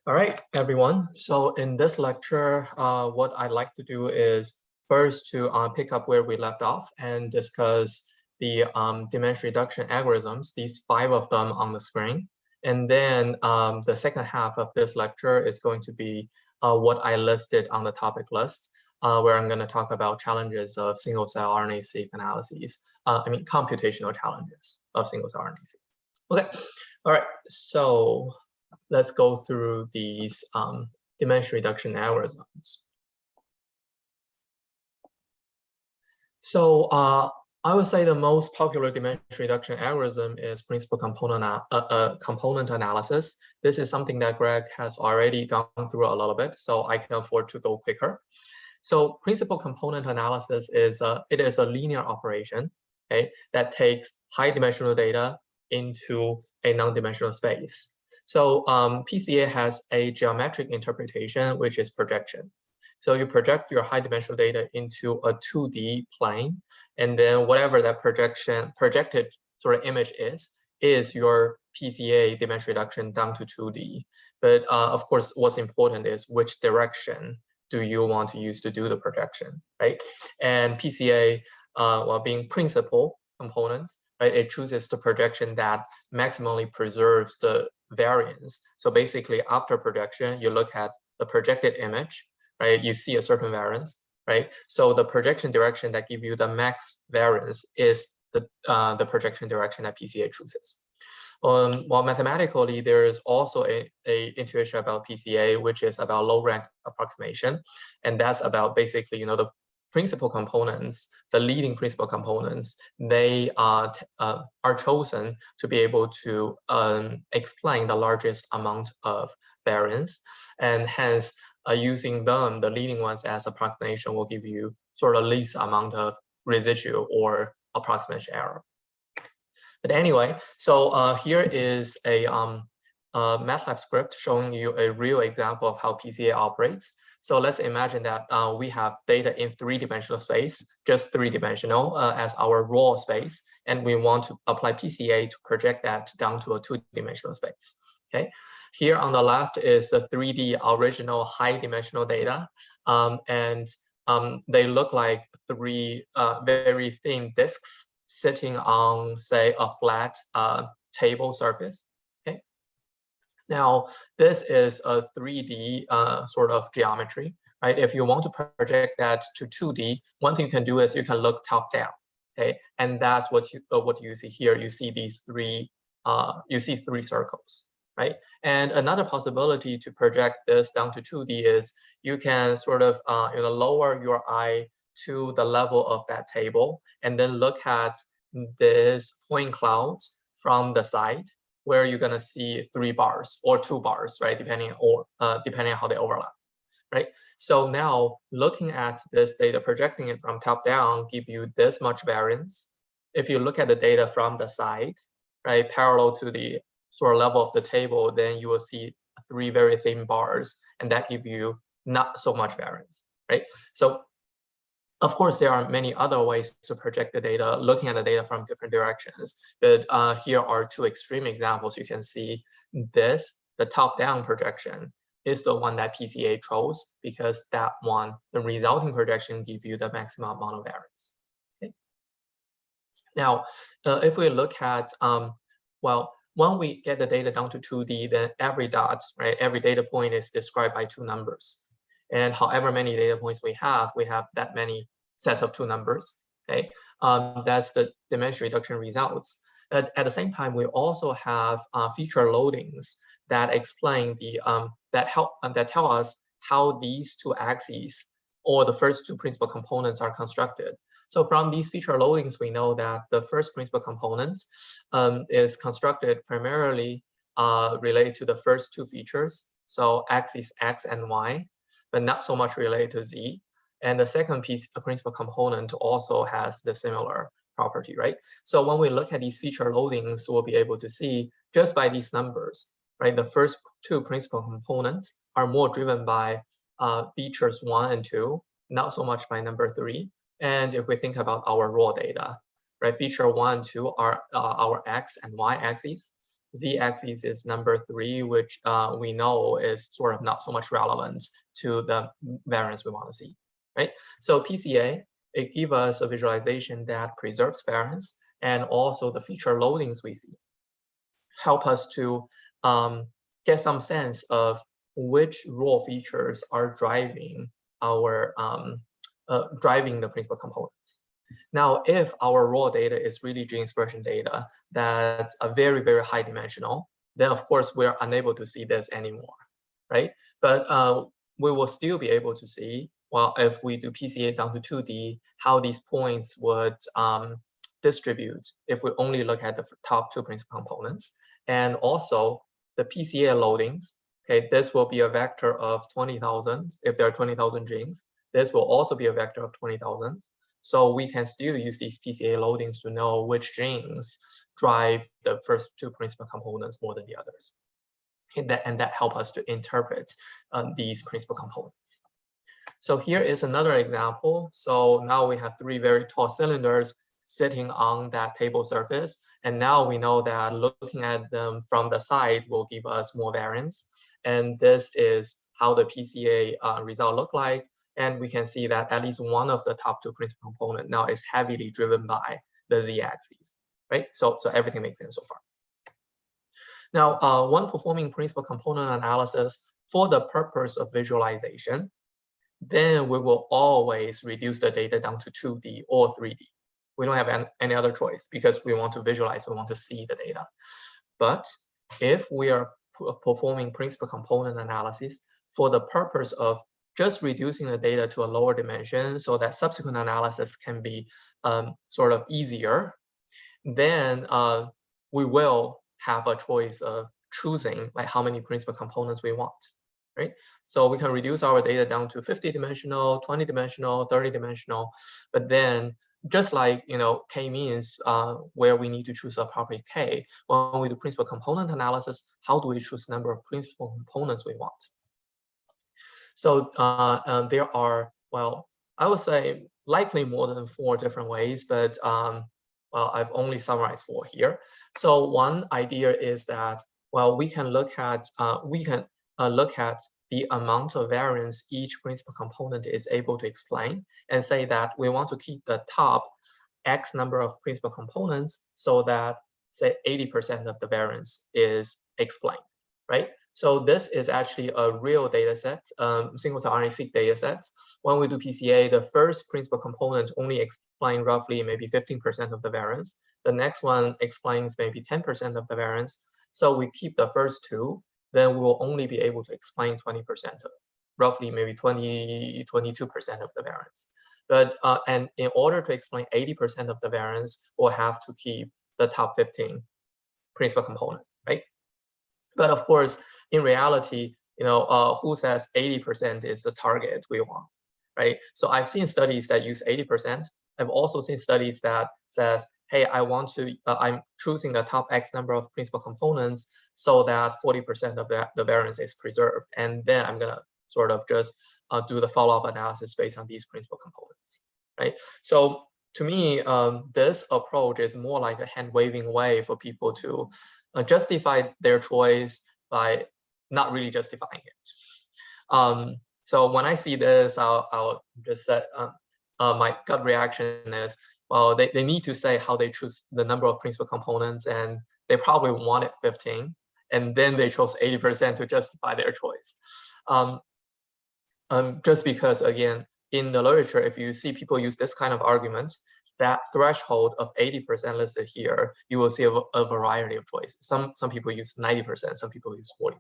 All right, everyone. So in this lecture, what I'd like to do is first to pick up where we left off and discuss the dimension reduction algorithms, these 5 of them on the screen. And then the second half of this lecture is going to be what I listed on the topic list, where I'm going to talk about challenges of single-cell RNA-seq analyses. Computational challenges of single-cell RNA-seq. Okay, all right, so let's go through these dimension reduction algorithms. So I would say the most popular dimension reduction algorithm is principal component analysis. This is something that Greg has already gone through a little bit, so I can afford to go quicker. So principal component analysis is a linear operation, okay, that takes high dimensional data into a non-dimensional space. So PCA has a geometric interpretation, which is projection. So you project your high dimensional data into a 2D plane, and then whatever that projected sort of image is your PCA dimension reduction down to 2D. But of course, what's important is which direction do you want to use to do the projection, right? And PCA, while being principal components, right, it chooses the projection that maximally preserves the variance. So basically, after projection, you look at the projected image, right? You see a certain variance, right? So the projection direction that gives you the max variance is the projection direction that PCA chooses. While mathematically, there is also a intuition about PCA, which is about low rank approximation. And that's about basically, the principal components, the leading principal components, they are chosen to be able to explain the largest amount of variance. And hence, using them, the leading ones as approximation will give you sort of least amount of residual or approximation error. But anyway, so here is a MATLAB script showing you a real example of how PCA operates. So let's imagine that we have data in 3-dimensional space, just 3-dimensional as our raw space, and we want to apply PCA to project that down to a 2-dimensional space. Okay, here on the left is the 3D original high-dimensional data, and they look like 3 very thin disks sitting on, say, a flat table surface. Okay. Now, this is a 3D sort of geometry, right? If you want to project that to 2D, one thing you can do is you can look top down, okay? And that's what you see here. You see these 3 circles, right? And another possibility to project this down to 2D is you can sort of lower your eye to the level of that table and then look at this point cloud from the side, where you're going to see 3 bars or 2 bars, right? Depending on how they overlap, right? So now looking at this data, projecting it from top down, give you this much variance. If you look at the data from the side, right, parallel to the sort of level of the table, then you will see 3 very thin bars, and that give you not so much variance, right? So of course, there are many other ways to project the data, looking at the data from different directions. But here are 2 extreme examples. You can see this, the top-down projection, is the one that PCA chose, because that one, the resulting projection, gives you the maximum amount of variance. Okay. Now, if we look at, when we get the data down to 2D, then every dot, right, every data point is described by 2 numbers. And however many data points we have that many sets of 2 numbers. Okay, that's the dimension reduction results. At the same time, we also have feature loadings that explain the that tell us how these 2 axes or the first 2 principal components are constructed. So from these feature loadings, we know that the first principal component is constructed primarily related to the first 2 features, so axis X and Y, but not so much related to Z. And the second principal component also has the similar property, right? So when we look at these feature loadings, we'll be able to see just by these numbers, right? The first 2 principal components are more driven by features 1 and 2, not so much by number 3. And if we think about our raw data, right? Feature 1 and 2 are our X and Y axes, z-axis is number 3, which we know is sort of not so much relevant to the variance we want to see, right? So PCA, it gives us a visualization that preserves variance, and also the feature loadings we see help us to get some sense of which raw features are driving our driving the principal components. Now, if our raw data is really gene expression data that's a very, very high dimensional, then of course we're unable to see this anymore, right? But we will still be able to see, well, if we do PCA down to 2D, how these points would distribute if we only look at the top 2 principal components. And also the PCA loadings, okay, this will be a vector of 20,000 if there are 20,000 genes. This will also be a vector of 20,000. So we can still use these PCA loadings to know which genes drive the first 2 principal components more than the others. And that helps us to interpret these principal components. So here is another example. So now we have 3 very tall cylinders sitting on that table surface. And now we know that looking at them from the side will give us more variance. And this is how the PCA result look like. And we can see that at least one of the top 2 principal components now is heavily driven by the z-axis, right? So everything makes sense so far. Now, when performing principal component analysis for the purpose of visualization, then we will always reduce the data down to 2D or 3D. We don't have any other choice because we want to visualize, we want to see the data. But if we are performing principal component analysis for the purpose of just reducing the data to a lower dimension so that subsequent analysis can be sort of easier, then we will have a choice of choosing like how many principal components we want, right? So we can reduce our data down to 50-dimensional, 20-dimensional, 30-dimensional, but then just like, you know, k-means where we need to choose a property k, when we do principal component analysis, how do we choose the number of principal components we want? So there are, well, I would say likely more than 4 different ways, but well, I've only summarized 4 here. So one idea is that, well, we can look at the amount of variance each principal component is able to explain, and say that we want to keep the top X number of principal components so that, say, 80% of the variance is explained, right? So this is actually a real data set, single-cell RNA-seq data set. When we do PCA, the first principal component only explains roughly maybe 15% of the variance. The next one explains maybe 10% of the variance. So we keep the first 2, then we will only be able to explain 20% of, roughly maybe 22% of the variance. But and in order to explain 80% of the variance, we'll have to keep the top 15 principal component, right? But of course, in reality, you know, who says 80% is the target we want, right? So I've seen studies that use 80%. I've also seen studies that says, hey, I want to, I'm choosing the top X number of principal components so that 40% of the variance is preserved. And then I'm gonna sort of just do the follow-up analysis based on these principal components, right? So to me, this approach is more like a hand-waving way for people to justify their choice by not really justifying it. So when I see this, I'll just say my gut reaction is, well, they need to say how they choose the number of principal components, and they probably wanted 15, and then they chose 80% to justify their choice. Just because, again, in the literature, if you see people use this kind of argument, that threshold of 80% listed here, you will see a variety of choices. Some people use 90%, some people use 40%.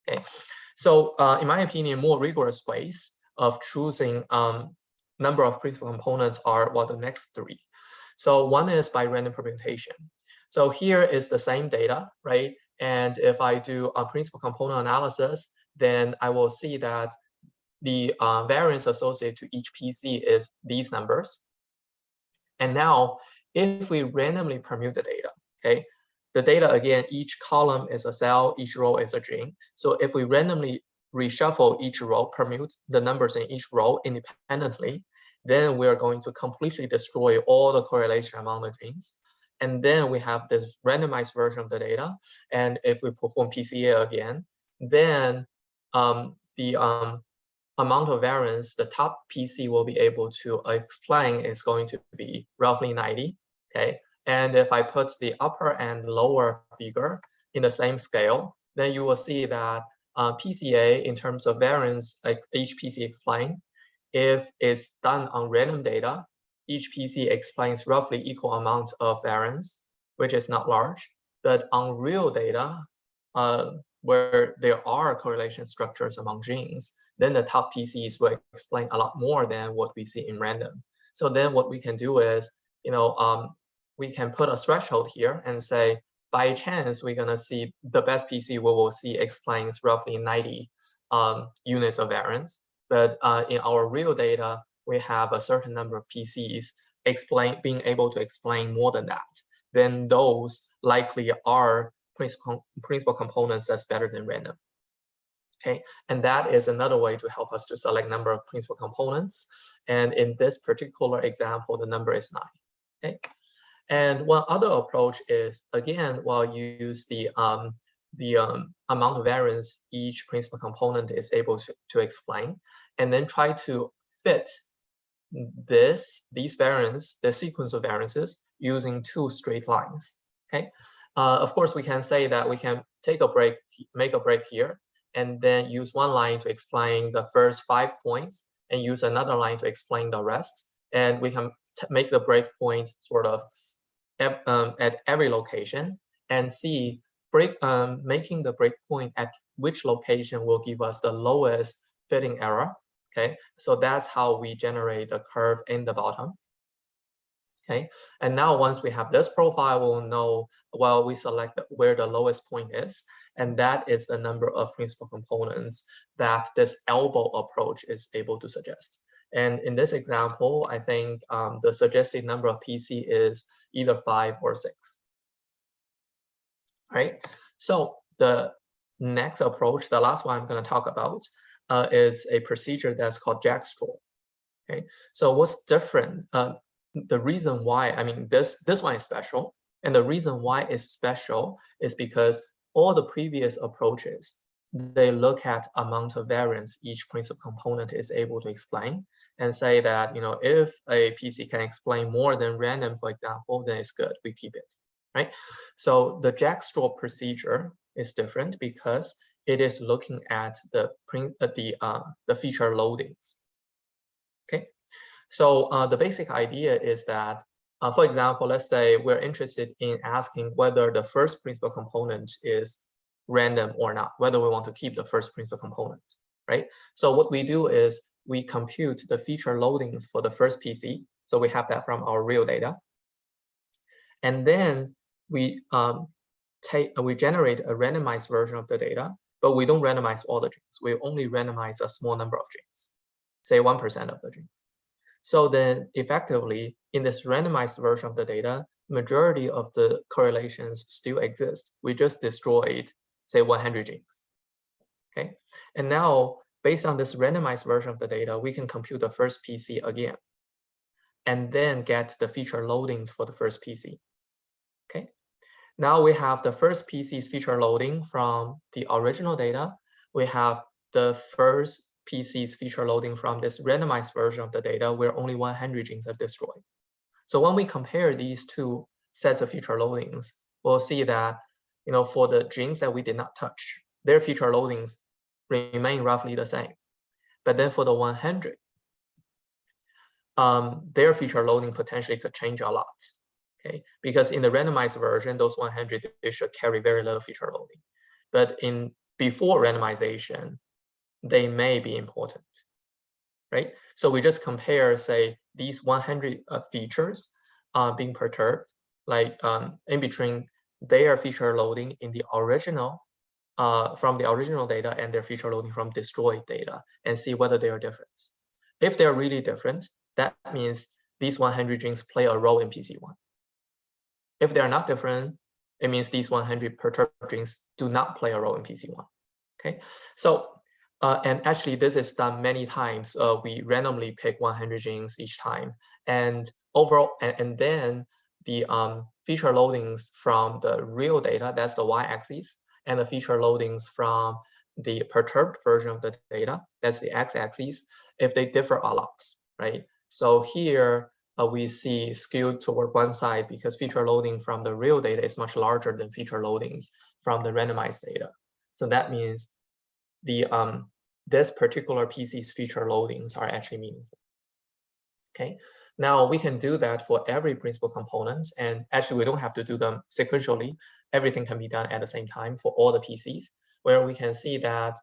Okay, so in my opinion, more rigorous ways of choosing number of principal components are, well, the next 3. So one is by random permutation. So here is the same data, right? And if I do a principal component analysis, then I will see that the variance associated to each PC is these numbers. And now, if we randomly permute the data, okay, the data, again, each column is a cell, each row is a gene. So if we randomly reshuffle each row, permute the numbers in each row independently, then we're going to completely destroy all the correlation among the genes. And then we have this randomized version of the data. And if we perform PCA again, then the amount of variance the top PC will be able to explain is going to be roughly 90. Okay. And if I put the upper and lower figure in the same scale, then you will see that PCA in terms of variance, like each PC explain, if it's done on random data, each PC explains roughly equal amount of variance, which is not large. But on real data, where there are correlation structures among genes, then the top PCs will explain a lot more than what we see in random. So then what we can do is, we can put a threshold here and say, by chance, we're gonna see the best PC we will see explains roughly 90 units of variance. But in our real data, we have a certain number of PCs being able to explain more than that. Then those likely are principal components that's better than random. Okay, and that is another way to help us to select number of principal components. And in this particular example, the number is 9. Okay, and one other approach is, again, while you use the amount of variance each principal component is able to explain, and then try to fit these variance, the sequence of variances, using 2 straight lines. Okay, of course, we can say that we can take a break, make a break here, and then use one line to explain the first 5 points, and use another line to explain the rest. And we can make the breakpoint sort of at every location, and see making the breakpoint at which location will give us the lowest fitting error. Okay, so that's how we generate the curve in the bottom. Okay, and now once we have this profile, we'll know, well, we select where the lowest point is, and that is the number of principal components that this elbow approach is able to suggest. And in this example, I think the suggested number of PC is either 5 or 6. All right, so the next approach, the last one I'm going to talk about, is a procedure that's called jackstraw. Okay, so what's different? The reason why, I mean, this one is special, and the reason why it's special is because all the previous approaches, they look at amount of variance each principal component is able to explain, and say that, if a PC can explain more than random, for example, then it's good, we keep it, right? So the jackstraw procedure is different because it is looking at the feature loadings. Okay, so the basic idea is that, for example, let's say we're interested in asking whether the first principal component is random or not, whether we want to keep the first principal component, right? So what we do is we compute the feature loadings for the first PC. So we have that from our real data. And then we generate a randomized version of the data, but we don't randomize all the genes. We only randomize a small number of genes, say 1% of the genes. So then effectively, in this randomized version of the data, majority of the correlations still exist. We just destroyed, say, 100 genes. Okay, and now based on this randomized version of the data, we can compute the first PC again, and then get the feature loadings for the first PC. Okay, now we have the first PC's feature loading from the original data. We have the first PC's feature loading from this randomized version of the data where only 100 genes are destroyed. So when we compare these two sets of feature loadings, we'll see that, for the genes that we did not touch, their feature loadings remain roughly the same. But then for the 100, their feature loading potentially could change a lot. Okay, because in the randomized version, those 100, they should carry very little feature loading. But before randomization, they may be important, right? So we just compare, say, these 100 features being perturbed, like in between their feature loading in the original, from the original data and their feature loading from destroyed data, and see whether they are different. If they're really different, that means these 100 genes play a role in PC1. If they're not different, it means these 100 perturbed genes do not play a role in PC1. Okay, so and actually this is done many times. We randomly pick 100 genes each time, and overall, and then the feature loadings from the real data, that's the y-axis, and the feature loadings from the perturbed version of the data, that's the x-axis, if they differ a lot, right? So here we see skewed toward one side because feature loading from the real data is much larger than feature loadings from the randomized data. So that means the this particular PC's feature loadings are actually meaningful. Okay, now we can do that for every principal component, and actually we don't have to do them sequentially. Everything can be done at the same time for all the PCs, where we can see that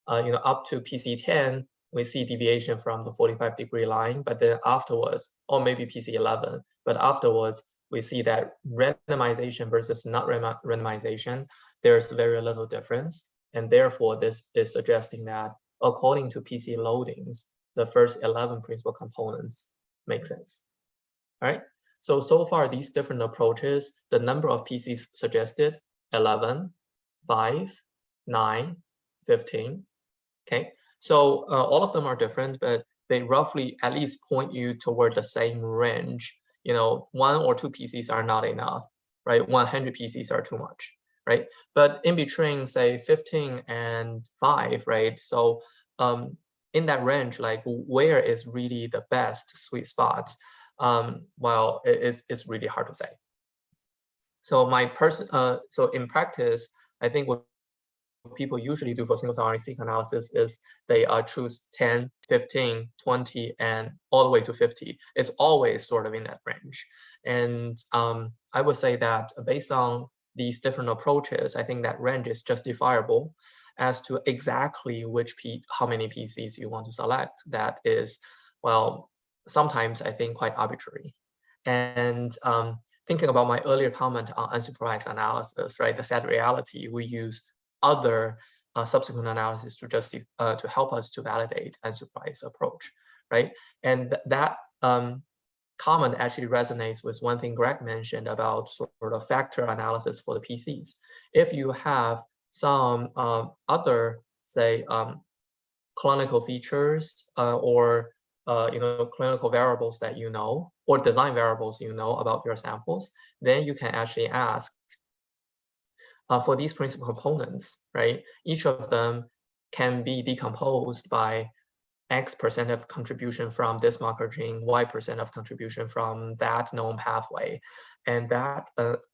up to PC 10, we see deviation from the 45-degree line, but then afterwards, or maybe PC 11, but afterwards we see that randomization versus not randomization, there's very little difference, and therefore this is suggesting that according to PC loadings, the first 11 principal components make sense. All right. So far, these different approaches, the number of PCs suggested, 11, 5, 9, 15. Okay. So all of them are different, but they roughly at least point you toward the same range. 1 or 2 PCs are not enough, right? 100 PCs are too much, right? But in between, say, 15 and 5, right? So in that range, like where is really the best sweet spot? Well, it's really hard to say. So so in practice, I think what people usually do for single-cell RNA-seq analysis is they choose 10, 15, 20, and all the way to 50. It's always sort of in that range. And I would say that based on these different approaches, I think that range is justifiable. As to exactly how many PCs you want to select, that is, well, sometimes I think quite arbitrary. And thinking about my earlier comment on unsupervised analysis, right? The sad reality, we use other subsequent analysis to help us to validate unsupervised approach, right? And that comment actually resonates with one thing Greg mentioned about sort of factor analysis for the PCs. If you have some other, say, clinical features or clinical variables that or design variables about your samples, then you can actually ask for these principal components, right? Each of them can be decomposed by X% of contribution from this marker gene, Y% of contribution from that known pathway. And that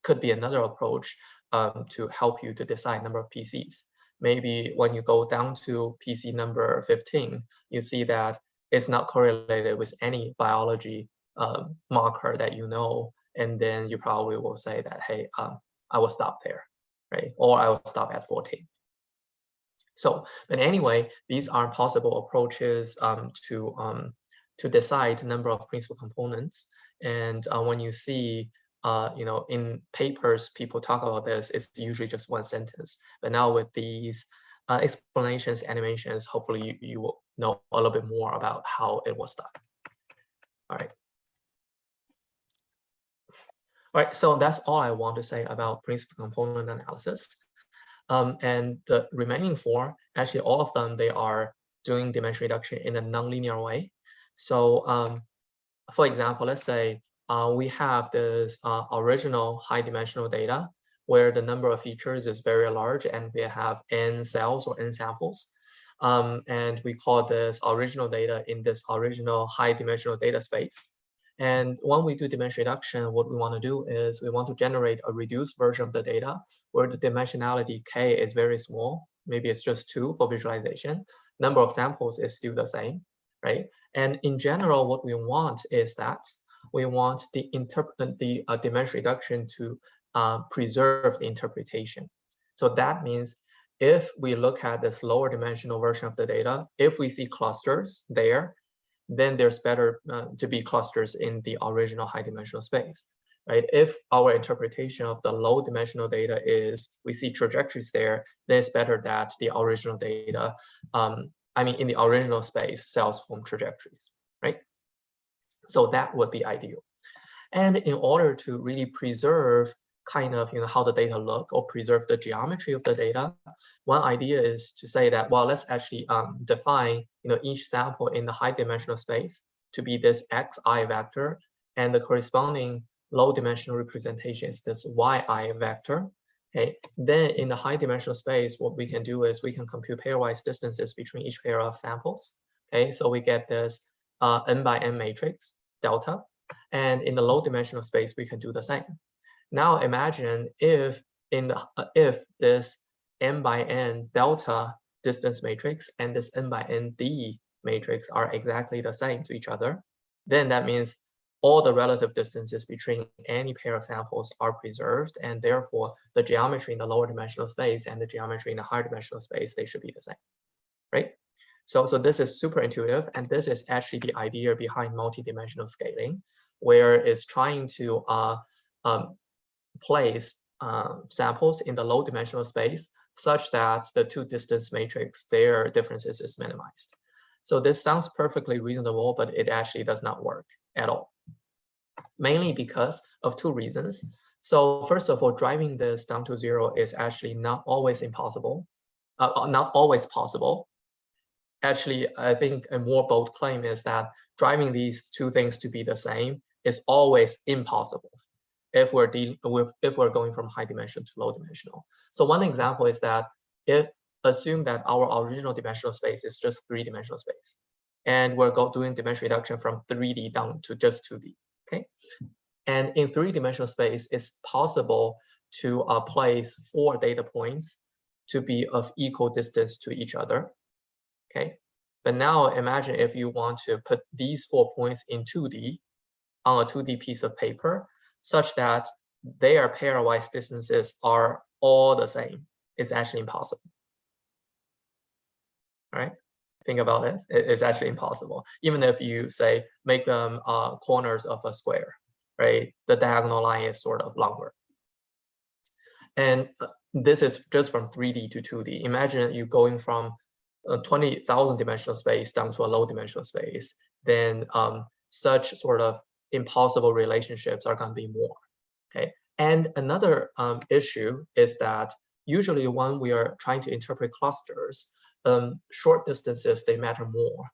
could be another approach to help you to decide number of PCs. Maybe when you go down to PC number 15, you see that it's not correlated with any biology marker that and then you probably will say that, hey, I will stop there, right? Or I will stop at 14. So, but anyway, these are possible approaches to decide the number of principal components. And when you see, in papers, people talk about this, it's usually just one sentence. But now with these explanations, animations, hopefully you will know a little bit more about how it was done. All right. All right, so that's all I want to say about principal component analysis. And the remaining 4, actually all of them, they are doing dimension reduction in a nonlinear way. So for example, let's say we have this original high dimensional data where the number of features is very large and we have n cells or n samples. And we call this original data in this original high dimensional data space. And when we do dimension reduction, what we want to do is we want to generate a reduced version of the data where the dimensionality k is very small. Maybe it's just 2 for visualization. Number of samples is still the same, right? And in general, what we want is that we want the dimension reduction to preserve the interpretation. So that means if we look at this lower dimensional version of the data, if we see clusters there, then there's better to be clusters in the original high dimensional space, right? If our interpretation of the low dimensional data is we see trajectories there, then it's better that the original data, in the original space, cells form trajectories, right? So that would be ideal. And in order to really preserve kind of how the data look or preserve the geometry of the data, one idea is to say that, well, let's actually define each sample in the high dimensional space to be this xi vector, and the corresponding low dimensional representation is this yi vector. Okay, then in the high dimensional space, what we can do is we can compute pairwise distances between each pair of samples. Okay, so we get this n by n matrix delta, and in the low dimensional space, we can do the same. Now imagine if if this n by n delta distance matrix and this n by n d matrix are exactly the same to each other, then that means all the relative distances between any pair of samples are preserved, and therefore the geometry in the lower dimensional space and the geometry in the higher dimensional space, they should be the same, right? So this is super intuitive, and this is actually the idea behind multidimensional scaling, where it's trying to place samples in the low dimensional space such that the two distance matrix, their differences is minimized. So this sounds perfectly reasonable, but it actually does not work at all, mainly because of two reasons. So first of all, driving this down to zero is actually not always impossible, not always possible. Actually, I think a more bold claim is that driving these two things to be the same is always impossible if we're going from high dimensional to low dimensional. So one example is that assume that our original dimensional space is just three-dimensional space, and we're doing dimension reduction from 3D down to just 2D. Okay, and in three-dimensional space, it's possible to place 4 data points to be of equal distance to each other. Okay, but now imagine if you want to put these 4 points in 2D on a 2D piece of paper, such that their pairwise distances are all the same. It's actually impossible. All right, think about this. It's actually impossible. Even if you say make them corners of a square, right? The diagonal line is sort of longer. And this is just from 3D to 2D. Imagine you going from 20,000 dimensional space down to a low dimensional space, then such sort of impossible relationships are going to be more. Okay, and another issue is that usually when we are trying to interpret clusters, short distances, they matter more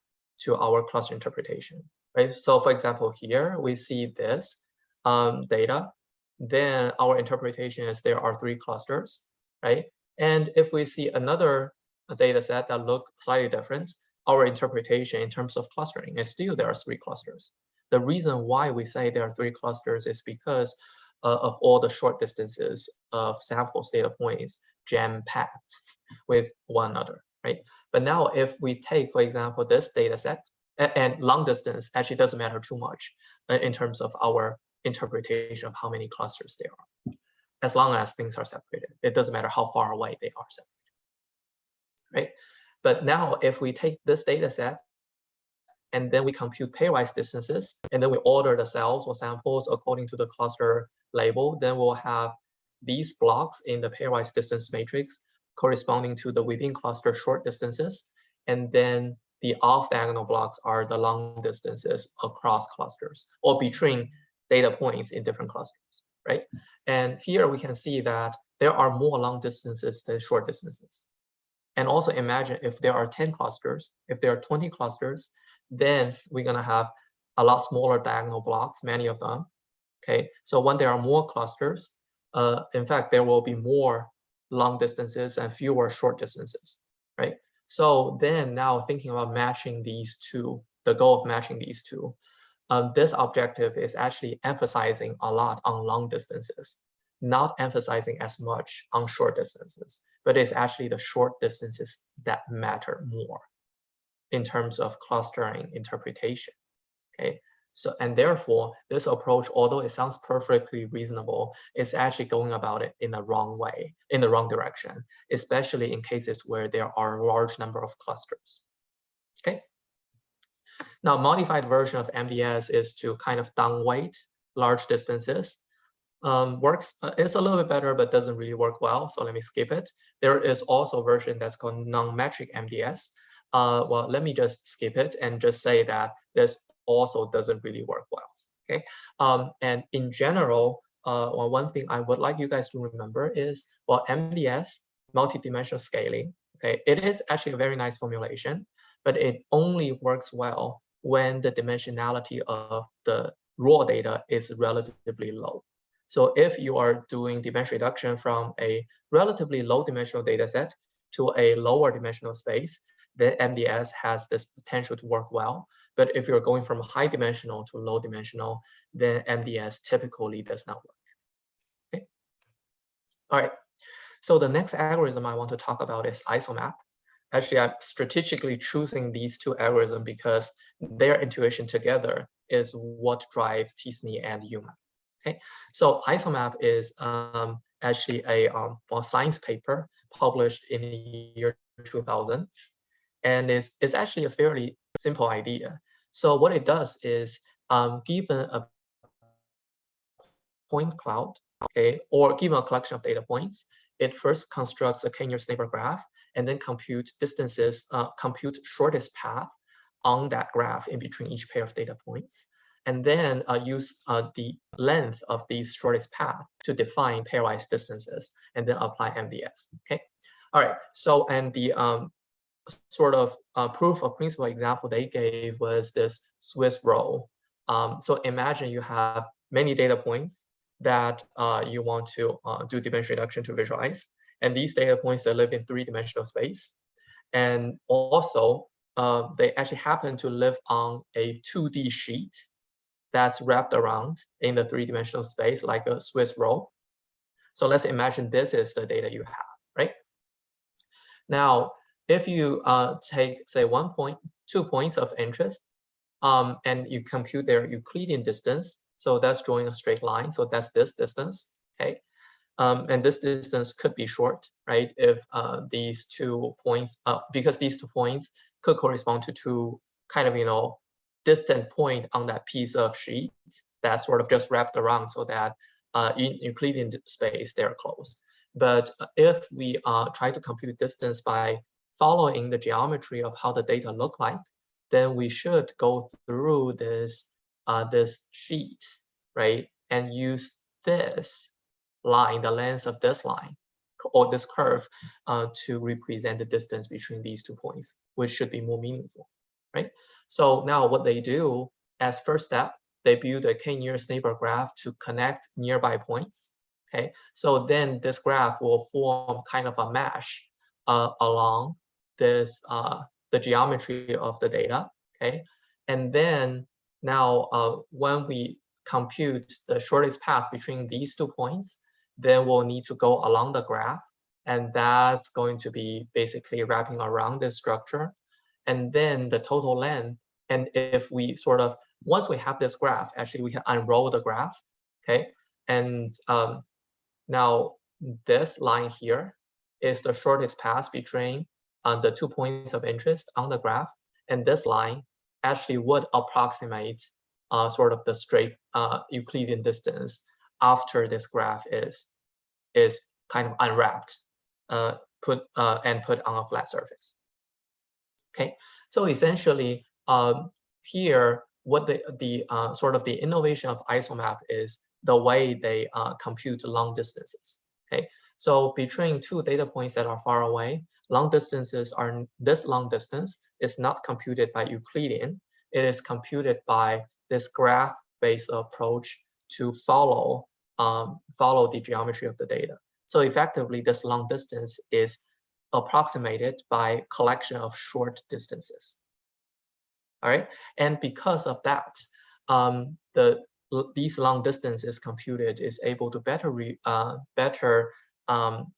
to our cluster interpretation, right? So for example, here we see this data, then our interpretation is there are 3 clusters, right? And if we see another data set that look slightly different, our interpretation in terms of clustering is still there are 3 clusters. The reason why we say there are 3 clusters is because of all the short distances of samples data points jam-packed with one another, right? But now if we take, for example, this data set, and long distance actually doesn't matter too much in terms of our interpretation of how many clusters there are, as long as things are separated. It doesn't matter how far away they are separated, right? But now if we take this data set and then we compute pairwise distances, and then we order the cells or samples according to the cluster label, then we'll have these blocks in the pairwise distance matrix corresponding to the within cluster short distances, and then the off-diagonal blocks are the long distances across clusters or between data points in different clusters, right? And here we can see that there are more long distances than short distances. And also imagine if there are 10 clusters, if there are 20 clusters, then we're going to have a lot smaller diagonal blocks, many of them. Okay, so when there are more clusters, in fact, there will be more long distances and fewer short distances, right? So then now thinking about matching these two, the goal of matching these two, this objective is actually emphasizing a lot on long distances, not emphasizing as much on short distances, but it's actually the short distances that matter more in terms of clustering interpretation, okay? So, and therefore, this approach, although it sounds perfectly reasonable, is actually going about it in the wrong way, in the wrong direction, especially in cases where there are a large number of clusters, okay? Now, modified version of MDS is to kind of downweight large distances. It's a little bit better, but doesn't really work well, so let me skip it. There is also a version that's called non-metric MDS. Well, let me just skip it and just say that this also doesn't really work well, okay? And in general, well, one thing I would like you guys to remember is, well, MDS, multidimensional scaling, okay, it is actually a very nice formulation, but it only works well when the dimensionality of the raw data is relatively low. So if you are doing dimension reduction from a relatively low dimensional data set to a lower dimensional space, then MDS has this potential to work well. But if you're going from high dimensional to low dimensional, then MDS typically does not work. Okay. All right. So the next algorithm I want to talk about is ISOMAP. Actually, I'm strategically choosing these two algorithms because their intuition together is what drives t-SNE and UMAP. Okay, so ISOMAP is actually a science paper published in the year 2000, and it's actually a fairly simple idea. So what it does is, given a point cloud, okay, or given a collection of data points, it first constructs a k-nearest neighbor graph and then compute distances, compute shortest path on that graph in between each pair of data points, and then use the length of these shortest path to define pairwise distances, and then apply MDS. Okay, all right. So and the sort of proof of principle example they gave was this Swiss roll. So imagine you have many data points that you want to do dimension reduction to visualize. And these data points, they live in three-dimensional space. And also, they actually happen to live on a 2D sheet that's wrapped around in the three-dimensional space like a Swiss roll. So let's imagine this is the data you have, right? Now, if you take, say, 2 points of interest, and you compute their Euclidean distance, so that's drawing a straight line, so that's this distance, okay? And this distance could be short, right? If these 2 points, because these 2 points could correspond to two kind of, distant point on that piece of sheet that's sort of just wrapped around, so that in Euclidean space, they're close. But if we try to compute distance by following the geometry of how the data look like, then we should go through this this sheet, right? And use this line, the length of this line, or this curve, to represent the distance between these 2 points, which should be more meaningful, right? So now what they do as first step, they build a k-nearest neighbor graph to connect nearby points. Okay, so then this graph will form kind of a mesh along this the geometry of the data. Okay, and then now when we compute the shortest path between these 2 points, then we'll need to go along the graph, and that's going to be basically wrapping around this structure, and then the total length. And if we sort of, once we have this graph, actually we can unroll the graph. Okay, and now this line here is the shortest path between the 2 points of interest on the graph, and this line actually would approximate sort of the straight Euclidean distance after this graph is kind of unwrapped, put on a flat surface. Okay, so essentially here, what the sort of the innovation of ISOMAP is the way they compute long distances. Okay, so between 2 data points that are far away, long distances are, this long distance is not computed by Euclidean. It is computed by this graph-based approach to follow the geometry of the data. So effectively, this long distance is approximated by collection of short distances. All right, and because of that, these long distances computed is able to better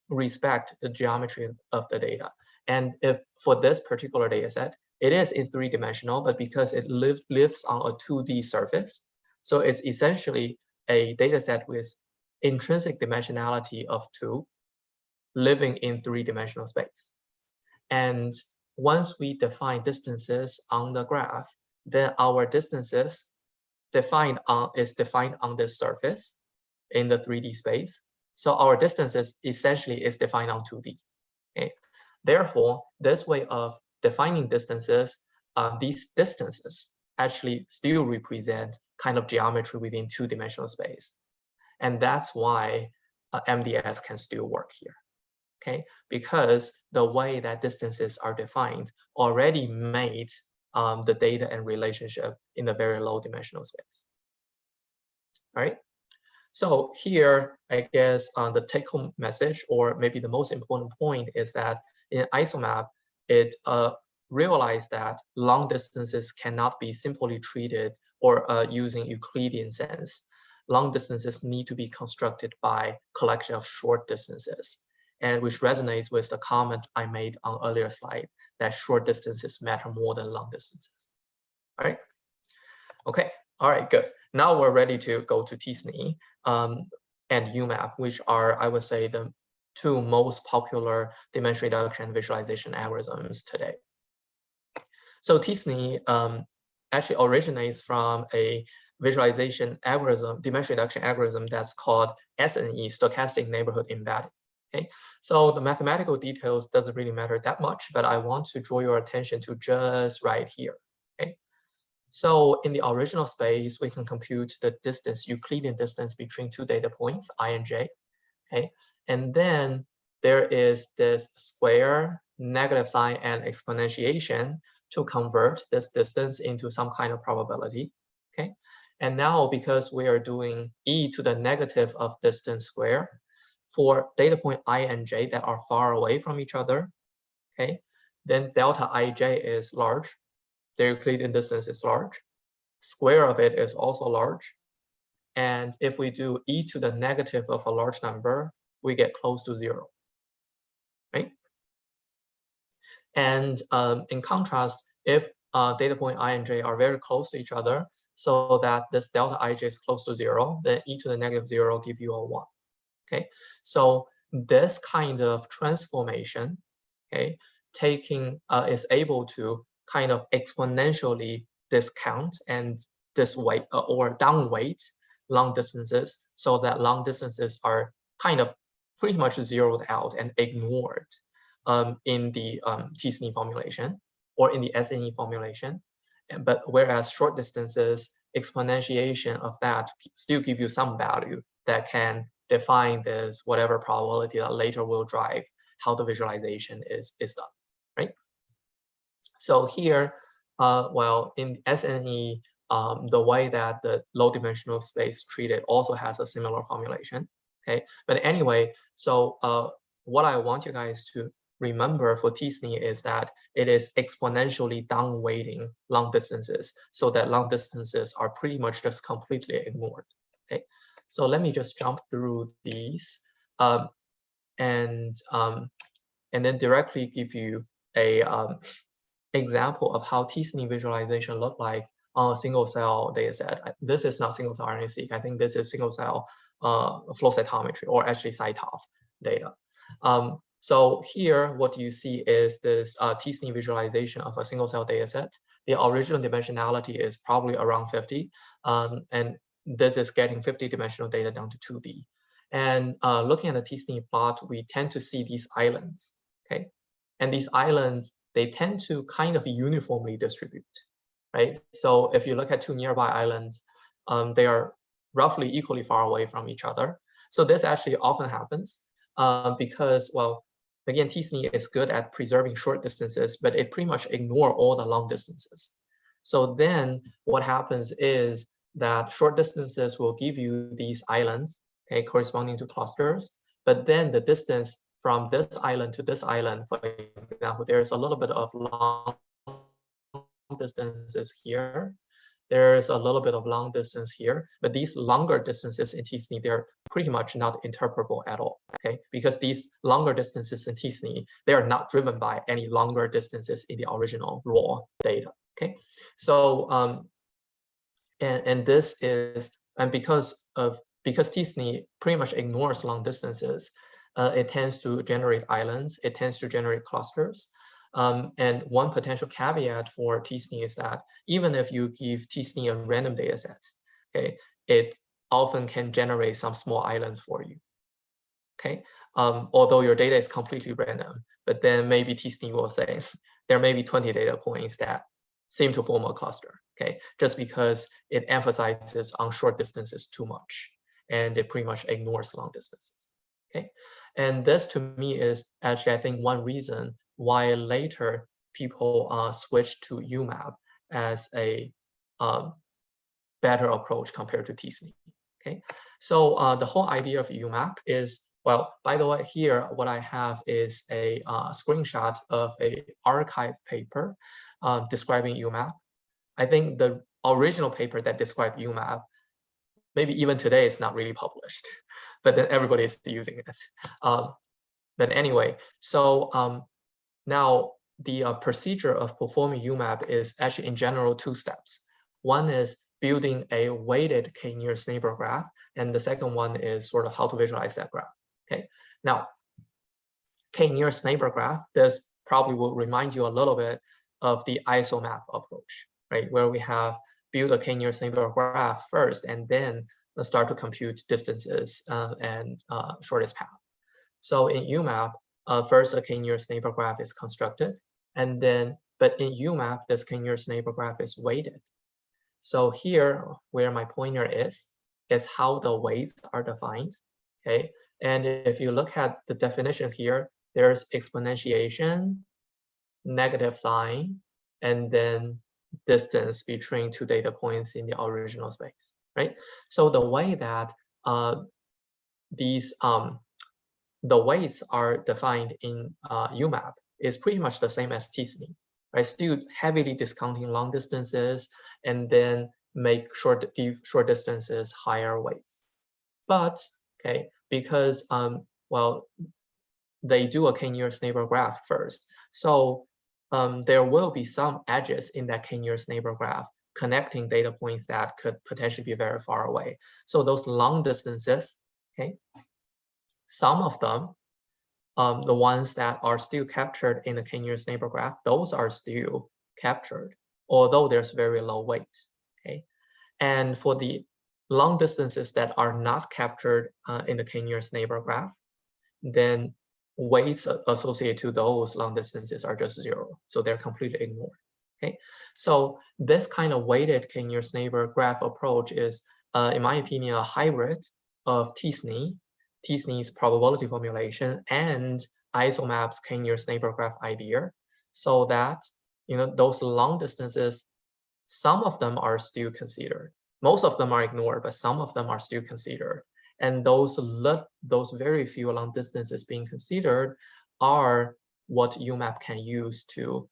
respect the geometry of the data. And if for this particular data set, it is in 3-dimensional, but because it lives on a 2D surface, so it's essentially a data set with intrinsic dimensionality of 2, living in 3-dimensional space. And once we define distances on the graph, then our distances is defined on this surface in the 3D space. So our distances essentially is defined on 2D. Okay? Therefore, this way of defining distances, these distances actually still represent kind of geometry within 2-dimensional space. And that's why MDS can still work here. Okay, because the way that distances are defined already made the data and relationship in the very low dimensional space. All right. So here, I guess the take-home message, or maybe the most important point, is that in ISOMAP, it realized that long distances cannot be simply treated or using Euclidean sense. Long distances need to be constructed by collection of short distances, and which resonates with the comment I made on earlier slide that short distances matter more than long distances. All right. Okay. All right. Good. Now we're ready to go to TSNE and UMAP, which are, I would say, the two most popular dimension reduction and visualization algorithms today. So TSNE actually originates from a visualization algorithm, dimension reduction algorithm that's called SNE, stochastic neighborhood embedding. Okay, so the mathematical details doesn't really matter that much, but I want to draw your attention to just right here. Okay, so in the original space, we can compute the distance, Euclidean distance between two data points, I and j. Okay, and then there is this square, negative sign, and exponentiation to convert this distance into some kind of probability. Okay, and now because we are doing e to the negative of distance square for data point I and j that are far away from each other, okay, then delta ij is large. The Euclidean distance is large. Square of it is also large. And if we do e to the negative of a large number, we get close to 0, right? And in contrast, if data point I and j are very close to each other, so that this delta ij is close to 0, then e to the negative 0 give you a 1. Okay, so this kind of transformation, okay, is able to kind of exponentially discount and disweight or downweight long distances, so that long distances are kind of pretty much zeroed out and ignored in the TSNE formulation or in the SNE formulation. But whereas short distances, exponentiation of that still give you some value that can define this whatever probability that later will drive how the visualization is done, right? So here, well, in SNE, the way that the low dimensional space treated also has a similar formulation, okay? But anyway, so what I want you guys to remember for TSNE is that it is exponentially downweighting long distances, so that long distances are pretty much just completely ignored, okay? So let me just jump through these and then directly give you a example of how TSNE visualization look like on a single cell data set. This is not single cell RNA-seq. I think this is single cell flow cytometry, or actually CyTOF data. So here, what you see is this TSNE visualization of a single cell data set. The original dimensionality is probably around 50, and this is getting 50-dimensional data down to 2D. And looking at the TSNE plot, we tend to see these islands, okay? And these islands, they tend to kind of uniformly distribute, right? So if you look at two nearby islands, they are roughly equally far away from each other. So this actually often happens because, well, again, TSNE is good at preserving short distances, but it pretty much ignores all the long distances. So then what happens is that short distances will give you these islands, okay, corresponding to clusters, but then the distance from this island to this island, for example, there's a little bit of long distances here. There's a little bit of long distance here, but these longer distances in TSNE, they're pretty much not interpretable at all, okay? Because these longer distances in TSNE, they are not driven by any longer distances in the original raw data, okay? So, and this is, and because TSNE pretty much ignores long distances, it tends to generate islands, it tends to generate clusters. And one potential caveat for TSNE is that even if you give TSNE a random data set, okay, it often can generate some small islands for you, okay? Although your data is completely random, but then maybe TSNE will say there may be 20 data points that seem to form a cluster, okay? Just because it emphasizes on short distances too much, and it pretty much ignores long distances, okay? And this to me is actually, I think, one reason why later people switched to UMAP as a better approach compared to TSNE. Okay, so the whole idea of UMAP is, well, by the way, here what I have is a screenshot of a archive paper describing UMAP. I think the original paper that described UMAP, maybe even today, is not really published, but then everybody is using it. But anyway, so now the procedure of performing UMAP is actually in general 2 steps. One is building a weighted k-nearest neighbor graph, and the second one is sort of how to visualize that graph. Okay, now k-nearest neighbor graph, this probably will remind you a little bit of the isomap approach, right, where we have build a k-nearest neighbor graph first and then start to compute distances and shortest path. So in UMAP, first a k-nearest neighbor graph is constructed, and then, but in UMAP, this k-nearest neighbor graph is weighted. So here, where my pointer is how the weights are defined, okay? And if you look at the definition here, there's exponentiation, negative sign, and then distance between 2 data points in the original space, right? So the way that the weights are defined in UMAP is pretty much the same as t-SNE, right? Still heavily discounting long distances and then make give short distances higher weights. But, okay, because, well, they do a k-nearest neighbor graph first. So there will be some edges in that k-nearest neighbor graph connecting data points that could potentially be very far away. So those long distances, okay, some of them, the ones that are still captured in the k-nearest neighbor graph, those are still captured, although there's very low weights, okay? And for the long distances that are not captured in the k-nearest neighbor graph, then weights associated to those long distances are just 0. So they're completely ignored, okay? So this kind of weighted k-nearest neighbor graph approach is, in my opinion, a hybrid of t-SNE, t-SNE's probability formulation, and isomap's k-nearest neighbor graph idea, so that, you know, those long distances, some of them are still considered. Most of them are ignored, but some of them are still considered. And those very few long distances being considered are what UMAP can use to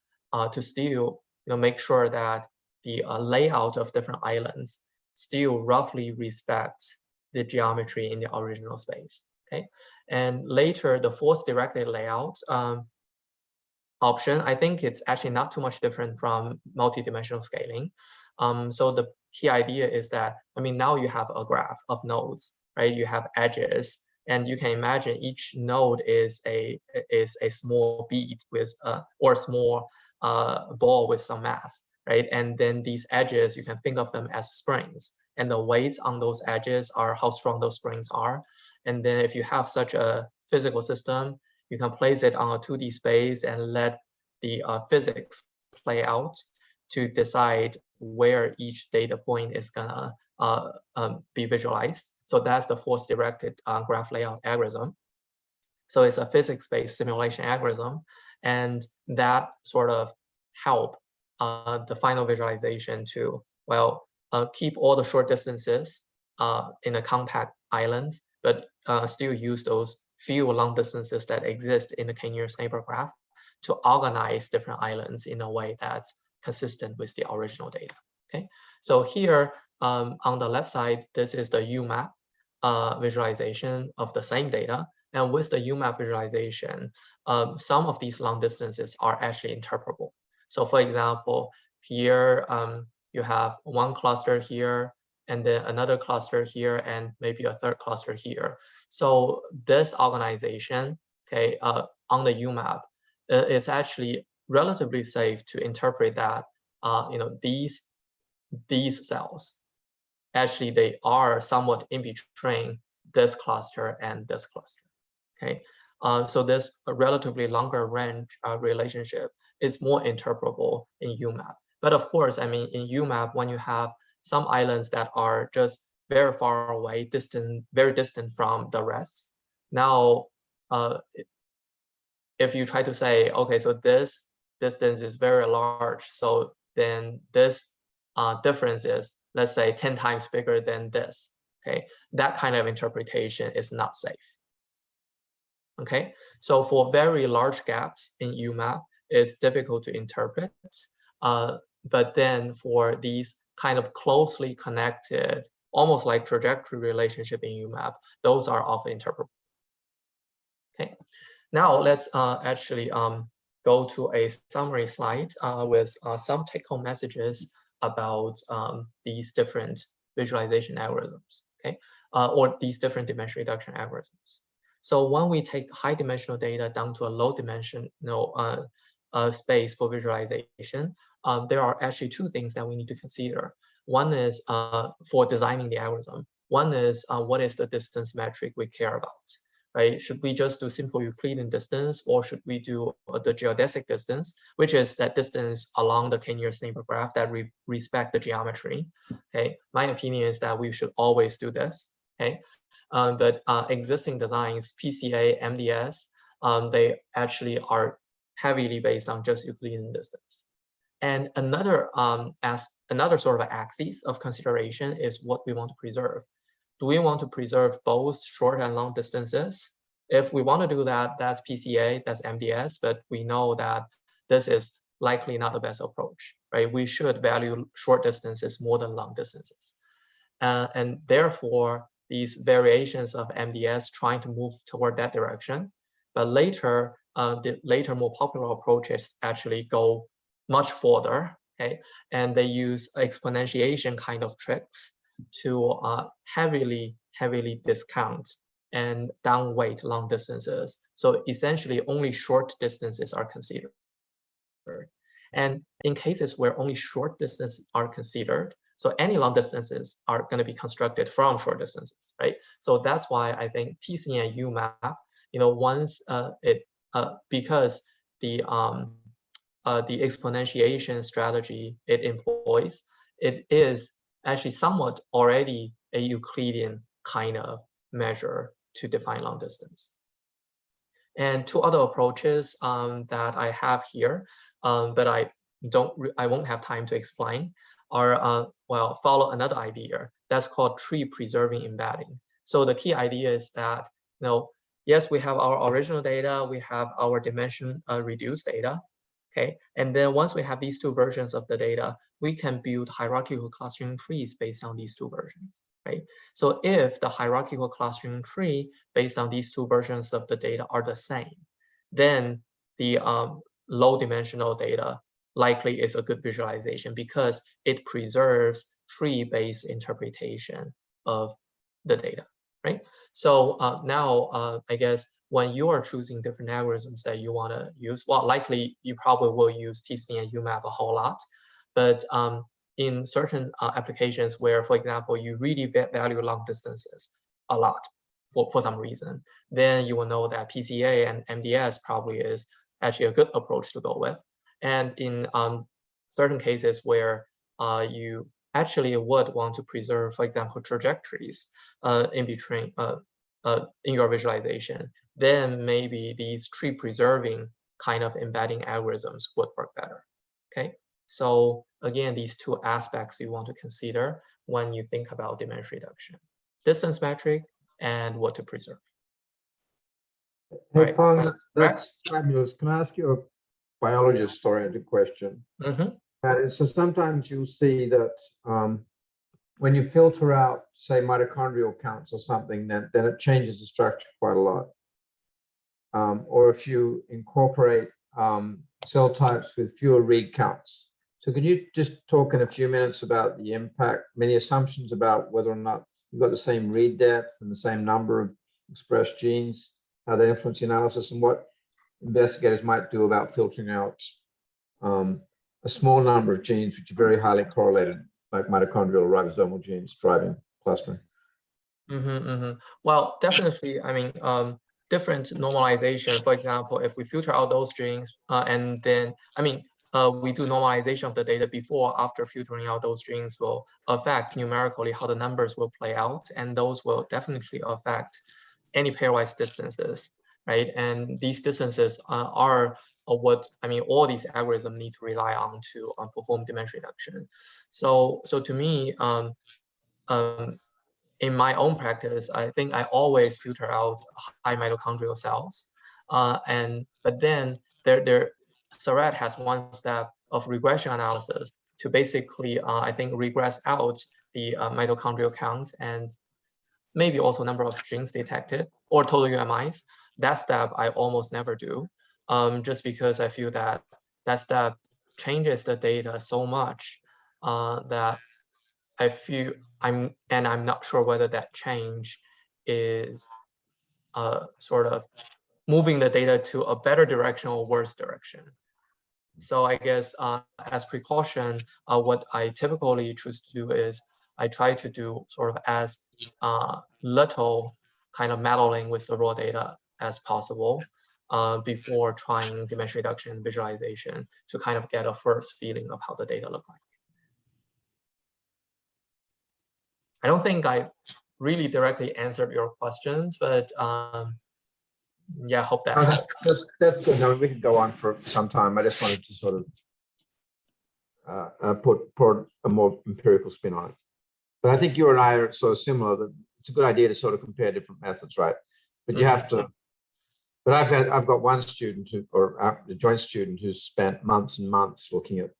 still, you know, make sure that the layout of different islands still roughly respects the geometry in the original space. Okay, and later the force directed layout option, I think it's actually not too much different from multidimensional scaling. So the key idea is that, I mean, now you have a graph of nodes, right? You have edges, and you can imagine each node is a small bead with or a small ball with some mass, right? And then these edges, you can think of them as springs, and the weights on those edges are how strong those springs are. And then if you have such a physical system, you can place it on a 2D space and let the physics play out to decide where each data point is gonna be visualized. So that's the force-directed graph layout algorithm. So it's a physics-based simulation algorithm, and that sort of help the final visualization to, well, keep all the short distances in a compact islands, but still use those few long distances that exist in the k-nearest neighbor graph to organize different islands in a way that's consistent with the original data. Okay, so here on the left side, this is the UMAP visualization of the same data. And with the UMAP visualization, some of these long distances are actually interpretable. So for example, here you have one cluster here, and then another cluster here, and maybe a third cluster here. So this organization, okay, on the UMAP, is actually relatively safe to interpret that, you know, these cells, actually they are somewhat in between this cluster and this cluster, okay? So this relatively longer range relationship is more interpretable in UMAP. But of course, I mean, in UMAP, when you have some islands that are just very far away, very distant from the rest, now, if you try to say, okay, so this distance is very large, so then this difference is, let's say, 10 times bigger than this, Okay, that kind of interpretation is not safe. Okay, so for very large gaps in UMAP, it's difficult to interpret. But then for these kind of closely connected, almost like trajectory relationship in UMAP, those are often interpretable. Okay, now let's actually go to a summary slide with some take-home messages about these different visualization algorithms, okay, or these different dimension reduction algorithms. So when we take high dimensional data down to a low dimensional space for visualization, there are actually two things that we need to consider. One is for designing the algorithm. One is what is the distance metric we care about, right? Should we just do simple Euclidean distance, or should we do the geodesic distance, which is that distance along the k-nearest neighbor graph that respect the geometry? Okay, my opinion is that we should always do this. Okay, but existing designs, PCA, MDS, they actually are heavily based on just Euclidean distance. And another sort of axis of consideration is what we want to preserve. Do we want to preserve both short and long distances? If we want to do that, that's PCA, that's MDS, but we know that this is likely not the best approach, right? We should value short distances more than long distances. And therefore, these variations of MDS trying to move toward that direction. But later, the later more popular approaches actually go much further, okay? And they use exponentiation kind of tricks to heavily discount and downweight long distances. So essentially only short distances are considered. And in cases where only short distances are considered, so any long distances are going to be constructed from short distances, right? So that's why I think TC and UMAP, once because the exponentiation strategy it employs, it is actually somewhat already a Euclidean kind of measure to define long distance. And two other approaches that I have here, but I won't have time to explain, are follow another idea that's called tree preserving embedding. So the key idea is that yes, we have our original data, we have our dimension reduced data, okay, and then once we have these two versions of the data, we can build hierarchical clustering trees based on these two versions. Right? So if the hierarchical clustering tree based on these two versions of the data are the same, then the low dimensional data likely is a good visualization because it preserves tree-based interpretation of the data, right? So now I guess when you are choosing different algorithms that you want to use, well, likely you probably will use TC and UMAP a whole lot, but in certain applications where, for example, you really value long distances a lot for some reason, then you will know that PCA and MDS probably is actually a good approach to go with. And in certain cases where you actually would want to preserve, for example, trajectories in between in your visualization, then maybe these tree preserving kind of embedding algorithms would work better. Okay. So again, these two aspects you want to consider when you think about dimension reduction: distance metric and what to preserve. Hey, Peng, that's fabulous. Can I ask you a biologist-oriented question? Mm-hmm. So sometimes you'll see that when you filter out, say, mitochondrial counts or something, then it changes the structure quite a lot. Or if you incorporate cell types with fewer read counts. So can you just talk in a few minutes about the impact, many assumptions about whether or not you've got the same read depth and the same number of expressed genes, how they influence the analysis, and what investigators might do about filtering out a small number of genes which are very highly correlated, like mitochondrial or ribosomal genes driving clustering? Well, definitely, I mean, different normalization. For example, if we filter out those genes and then, I mean, we do normalization of the data before, after filtering out those genes will affect numerically how the numbers will play out. And those will definitely affect any pairwise distances, right? And these distances are what, I mean, all these algorithms need to rely on to perform dimension reduction. So to me, in my own practice, I think I always filter out high mitochondrial cells. But then Surratt has one step of regression analysis to basically, I think, regress out the mitochondrial count and maybe also number of genes detected or total UMIs. That step I almost never do, just because I feel that that step changes the data so much that I feel I'm not sure whether that change is sort of moving the data to a better direction or worse direction. So I guess as precaution, what I typically choose to do is I try to do sort of as little kind of meddling with the raw data as possible before trying dimension reduction visualization to kind of get a first feeling of how the data look like. I don't think I really directly answered your questions, but yeah, I hope that helps. That's good. No, we could go on for some time. I just wanted to sort of put a more empirical spin on it. But I think you and I are sort of similar. That it's a good idea to sort of compare different methods, right? But you have to. But I've got one student or a joint student who's spent months and months looking at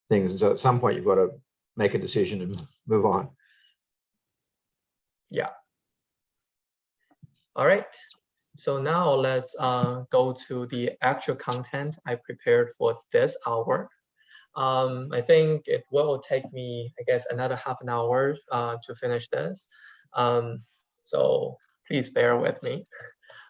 things, and so at some point you've got to make a decision and move on. Yeah. All right. So now let's go to the actual content I prepared for this hour. I think it will take me, I guess, another half an hour to finish this. So please bear with me.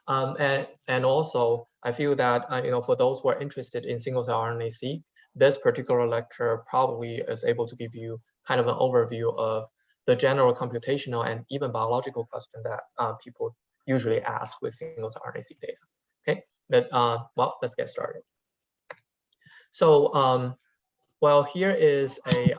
And also, I feel that for those who are interested in single-cell RNA-seq, this particular lecture probably is able to give you kind of an overview of the general computational and even biological question that people usually ask with single-cell RNA-seq data. Okay, but well, let's get started. So, well, here is a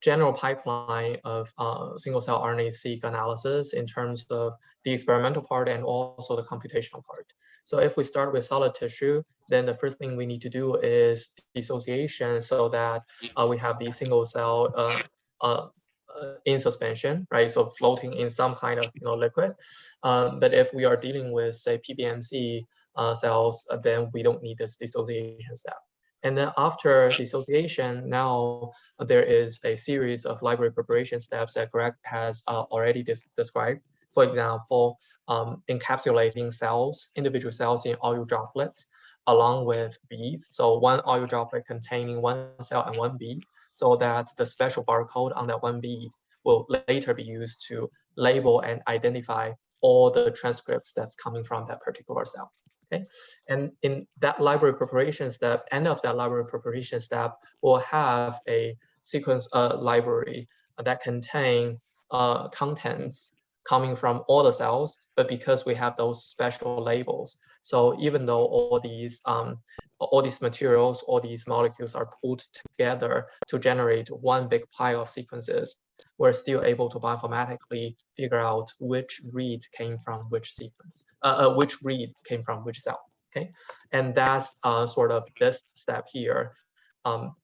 general pipeline of single-cell RNA-seq analysis in terms of the experimental part and also the computational part. So if we start with solid tissue, then the first thing we need to do is dissociation so that we have the single cell in suspension, right? So floating in some kind of liquid. But if we are dealing with, say, PBMC cells, then we don't need this dissociation step. And then after dissociation, now there is a series of library preparation steps that Greg has already described. For example, encapsulating cells, individual cells in oil droplets, along with beads. So one oil droplet containing one cell and one bead, so that the special barcode on that one bead will later be used to label and identify all the transcripts that's coming from that particular cell. Okay, and in that library preparation step, end of that library preparation step, we'll have a sequence library that contain contents coming from all the cells, but because we have those special labels, so even though all these materials, all these molecules are pulled together to generate one big pile of sequences, we're still able to bioinformatically figure out which read came from which sequence, which read came from which cell, okay? And that's sort of this step here.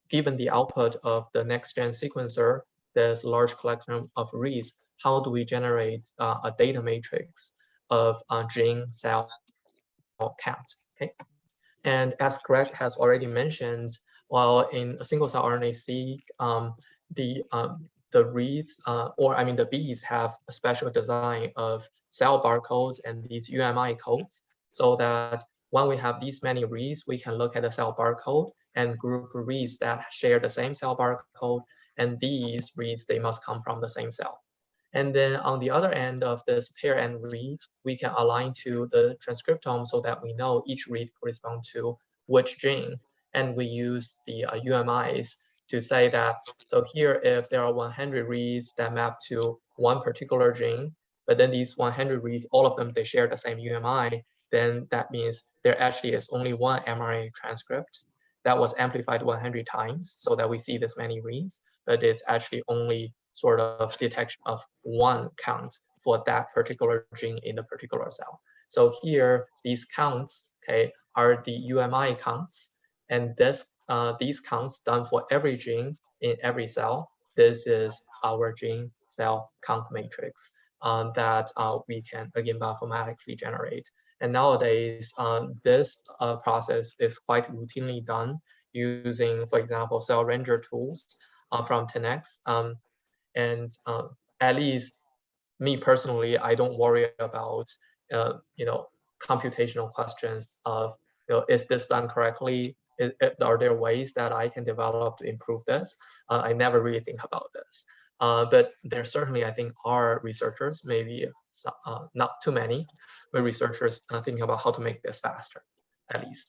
Given the output of the next-gen sequencer, there's a large collection of reads, how do we generate a data matrix of gene cell count, okay? And as Greg has already mentioned, while in a single-cell RNA-seq, the reads, the beads have a special design of cell barcodes and these UMI codes, so that when we have these many reads, we can look at the cell barcode and group reads that share the same cell barcode, and these reads, they must come from the same cell. And then on the other end of this pair end read, we can align to the transcriptome so that we know each read corresponds to which gene. And we use the UMIs to say that, so here, if there are 100 reads that map to one particular gene, but then these 100 reads, all of them, they share the same UMI, then that means there actually is only one mRNA transcript that was amplified 100 times so that we see this many reads, but it's actually only sort of detection of one count for that particular gene in the particular cell. So here, these counts, okay, are the UMI counts, and these counts done for every gene in every cell. This is our gene cell count matrix that we can, again, bioinformatically generate. And nowadays, this process is quite routinely done using, for example, cell ranger tools from 10x. And at least me personally, I don't worry about computational questions of is this done correctly? Are there ways that I can develop to improve this? I never really think about this. But there certainly, I think, are researchers, maybe not too many, but researchers thinking about how to make this faster, at least.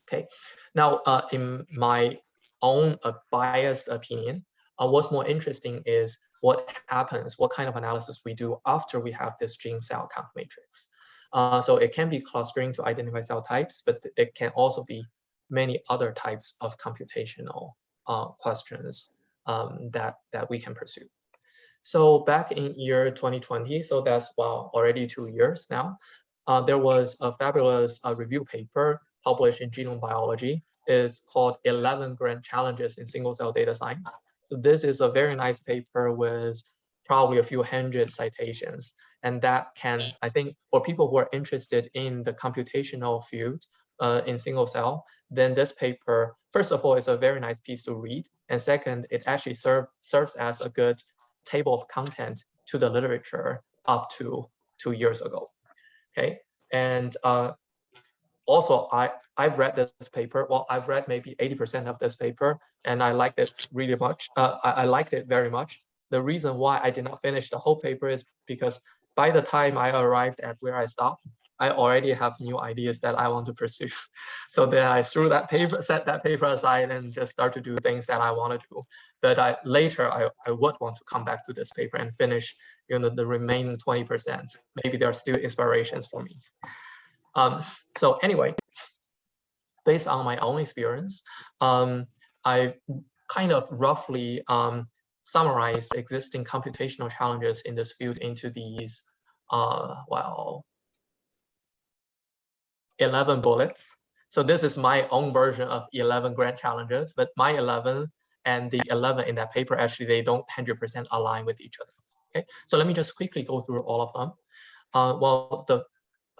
Okay. Now, in my own biased opinion, what's more interesting is what happens, what kind of analysis we do after we have this gene cell count matrix. So it can be clustering to identify cell types, but it can also be many other types of computational questions that we can pursue. So back in year 2020, so that's already 2 years now, there was a fabulous review paper published in Genome Biology. It's called 11 Grand Challenges in Single Cell Data Science. So this is a very nice paper with probably a few hundred citations. And that can, I think, for people who are interested in the computational field in single cell, then this paper, first of all, is a very nice piece to read. And second, it actually serves as a good table of content to the literature up to 2 years ago. Okay, and also I've read this paper. Well, I've read maybe 80% of this paper, and I liked it really much. I liked it very much. The reason why I did not finish the whole paper is because by the time I arrived at where I stopped, I already have new ideas that I want to pursue. So then I threw that paper, set that paper aside, and just start to do things that I want to do. But later I would want to come back to this paper and finish, the remaining 20%. Maybe there are still inspirations for me. So anyway, based on my own experience, I kind of roughly summarized existing computational challenges in this field into these, 11 bullets. So this is my own version of 11 grand challenges, but my 11 and the 11 in that paper, actually, they don't 100% align with each other. Okay, so let me just quickly go through all of them. Well, the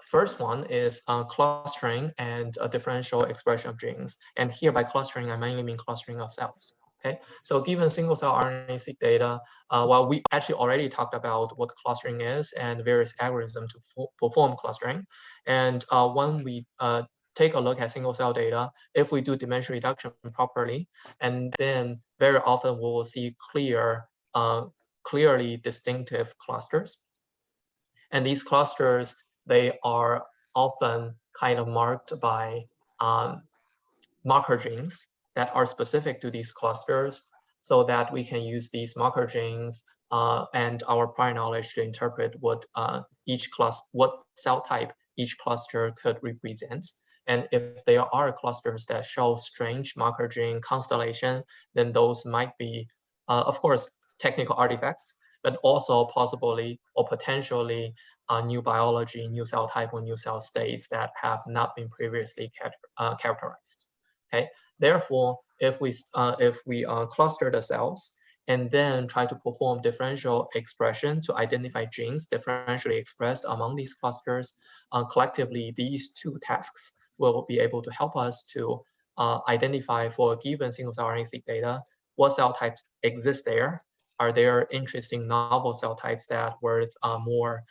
first one is clustering and differential expression of genes. And here by clustering, I mainly mean clustering of cells. Okay, so given single cell RNA-seq data, well, we actually already talked about what clustering is and various algorithms to perform clustering. And when we take a look at single cell data, if we do dimension reduction properly, and then very often we will see clearly distinctive clusters. And these clusters, they are often kind of marked by marker genes that are specific to these clusters, so that we can use these marker genes and our prior knowledge to interpret what what cell type each cluster could represent. And if there are clusters that show strange marker gene constellation, then those might be, of course, technical artifacts, but also possibly or potentially new biology, new cell type, or new cell states that have not been previously characterized. Okay, therefore, if we cluster the cells and then try to perform differential expression to identify genes differentially expressed among these clusters, collectively, these two tasks will be able to help us to identify for a given single cell RNA-seq data what cell types exist there. Are there interesting novel cell types that worth more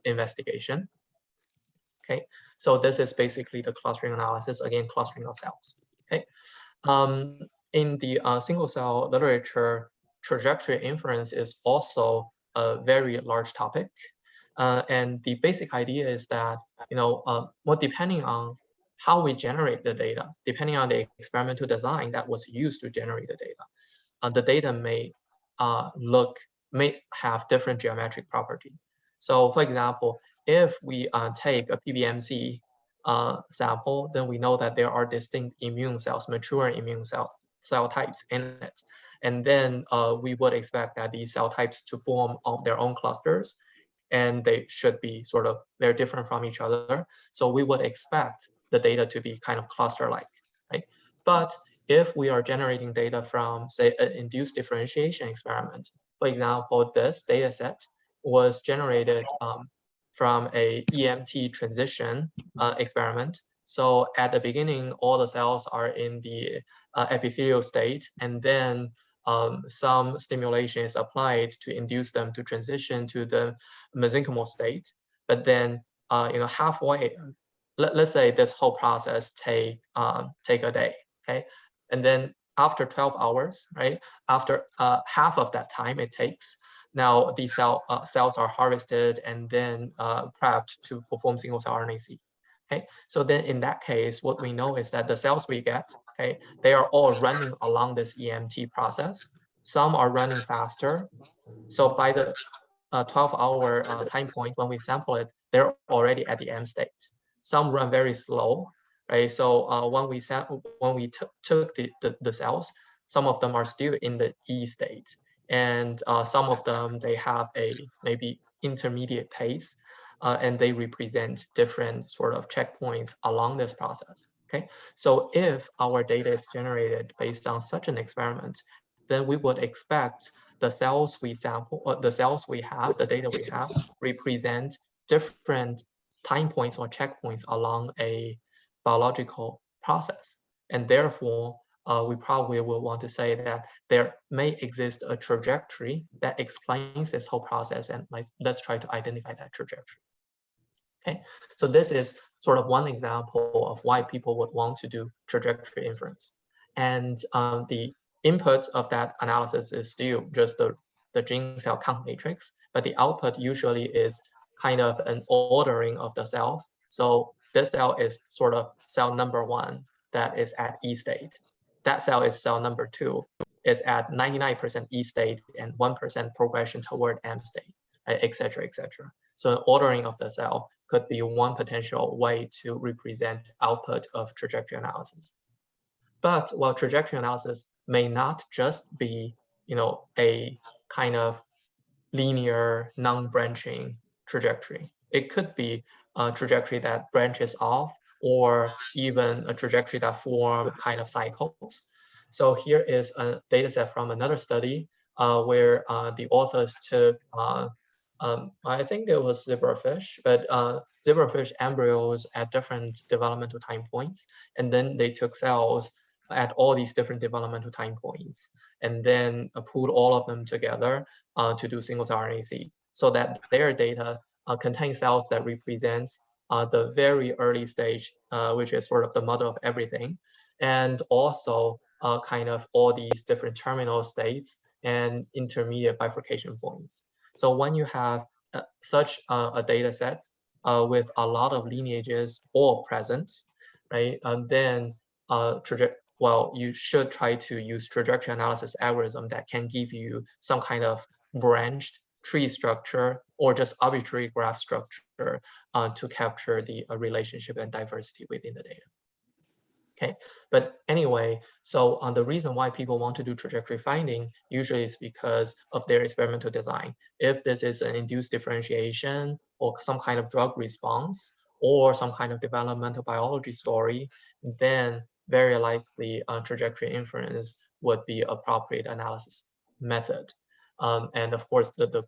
investigation? Okay, so this is basically the clustering analysis, again, clustering of cells. Okay, in the single cell literature, trajectory inference is also a very large topic. And the basic idea is that, well, depending on how we generate the data, depending on the experimental design that was used to generate the data may have different geometric property. So for example, if we take a PBMC sample, then we know that there are distinct immune cells, mature immune cell types in it. And then we would expect that these cell types to form their own clusters, and they should be sort of very different from each other. So we would expect the data to be kind of cluster-like, right? But if we are generating data from, say, an induced differentiation experiment, For example, this data set was generated from a EMT transition experiment. So at the beginning, all the cells are in the epithelial state, and then some stimulation is applied to induce them to transition to the mesenchymal state. But then, halfway, let's say this whole process take a day, okay? And then after 12 hours, right? After half of that time it takes, now these cells are harvested and then prepped to perform single cell RNA-seq. Okay, so then in that case, what we know is that the cells we get, okay, they are all running along this EMT process. Some are running faster. So by the 12-hour time point when we sample it, they're already at the M state. Some run very slow, right? So when we took the cells, some of them are still in the E state, and some of them they have a maybe intermediate pace, and they represent different sort of checkpoints along this process. Okay, so if our data is generated based on such an experiment, then we would expect the cells we sample, or the cells we have, the data we have, represent different time points or checkpoints along a biological process. And therefore, we probably will want to say that there may exist a trajectory that explains this whole process, and let's try to identify that trajectory. Okay, so this is sort of one example of why people would want to do trajectory inference. And the input of that analysis is still just the gene cell count matrix, but the output usually is kind of an ordering of the cells. So this cell is sort of cell number 1 that is at E state. That cell is cell number 2, is at 99% E state and 1% progression toward M state, right, et cetera, et cetera. So an ordering of the cell could be one potential way to represent output of trajectory analysis. But while trajectory analysis may not just be, a kind of linear, non-branching trajectory, it could be a trajectory that branches off, or even a trajectory that form kind of cycles. So here is a data set from another study where the authors took, I think it was zebrafish, but zebrafish embryos at different developmental time points. And then they took cells at all these different developmental time points, and then pulled all of them together to do single cell RNA-seq, so that their data contains cells that represents the very early stage, which is sort of the mother of everything, and also kind of all these different terminal states and intermediate bifurcation points. So when you have such a data set with a lot of lineages all present, right, then you should try to use trajectory analysis algorithm that can give you some kind of branched tree structure or just arbitrary graph structure to capture the relationship and diversity within the data. Okay, but anyway, so the reason why people want to do trajectory finding usually is because of their experimental design. If this is an induced differentiation or some kind of drug response or some kind of developmental biology story, then very likely trajectory inference would be appropriate analysis method. And of course, the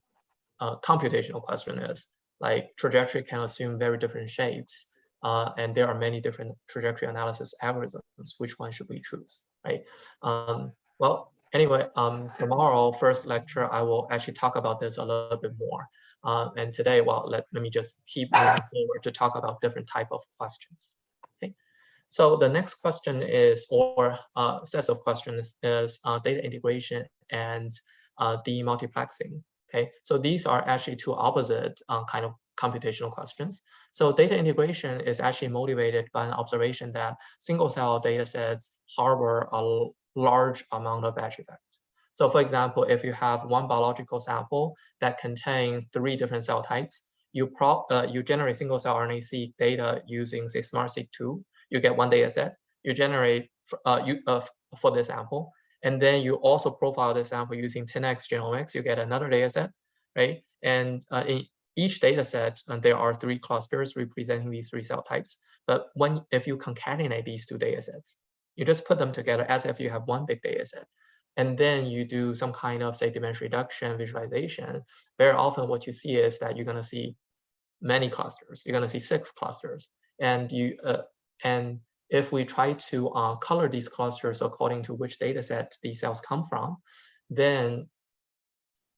computational question is, like, trajectory can assume very different shapes. And there are many different trajectory analysis algorithms. Which one should we choose, right? Well, anyway, tomorrow, first lecture, I will actually talk about this a little bit more. And today, well, let me just keep moving forward to talk about different type of questions. Okay. So the next question is, or sets of questions is data integration and demultiplexing. Okay, so these are actually two opposite kind of computational questions. So data integration is actually motivated by an observation that single cell data sets harbor a large amount of batch effect. So for example, if you have one biological sample that contains 3 different cell types, you generate single cell RNA-seq data using, say, SmartSeq2. You get one data set, you generate for this sample, and then you also profile the sample using 10x genomics, you get another data set, right? And in each data set, there are 3 clusters representing these 3 cell types. But if you concatenate these 2 data sets, you just put them together as if you have one big data set. and then you do some kind of, say, dimension reduction visualization, very often what you see is that you're going to see many clusters. You're going to see 6 clusters, and and if we try to color these clusters according to which data set these cells come from, then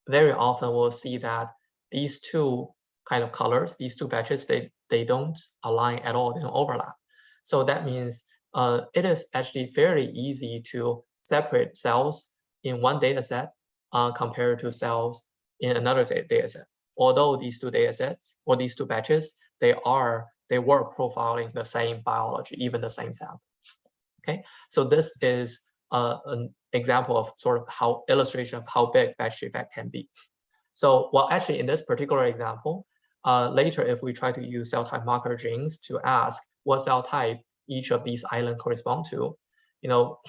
very often we'll see that these two kind of colors, these two batches, they don't align at all, they don't overlap. So that means it is actually fairly easy to separate cells in one data set compared to cells in another data set. Although these two data sets or these two batches, they were profiling the same biology, even the same sample. Okay, so this is an example of sort of how illustration of how big batch effect can be. So, well, actually, in this particular example, later if we try to use cell type marker genes to ask what cell type each of these islands correspond to, you know,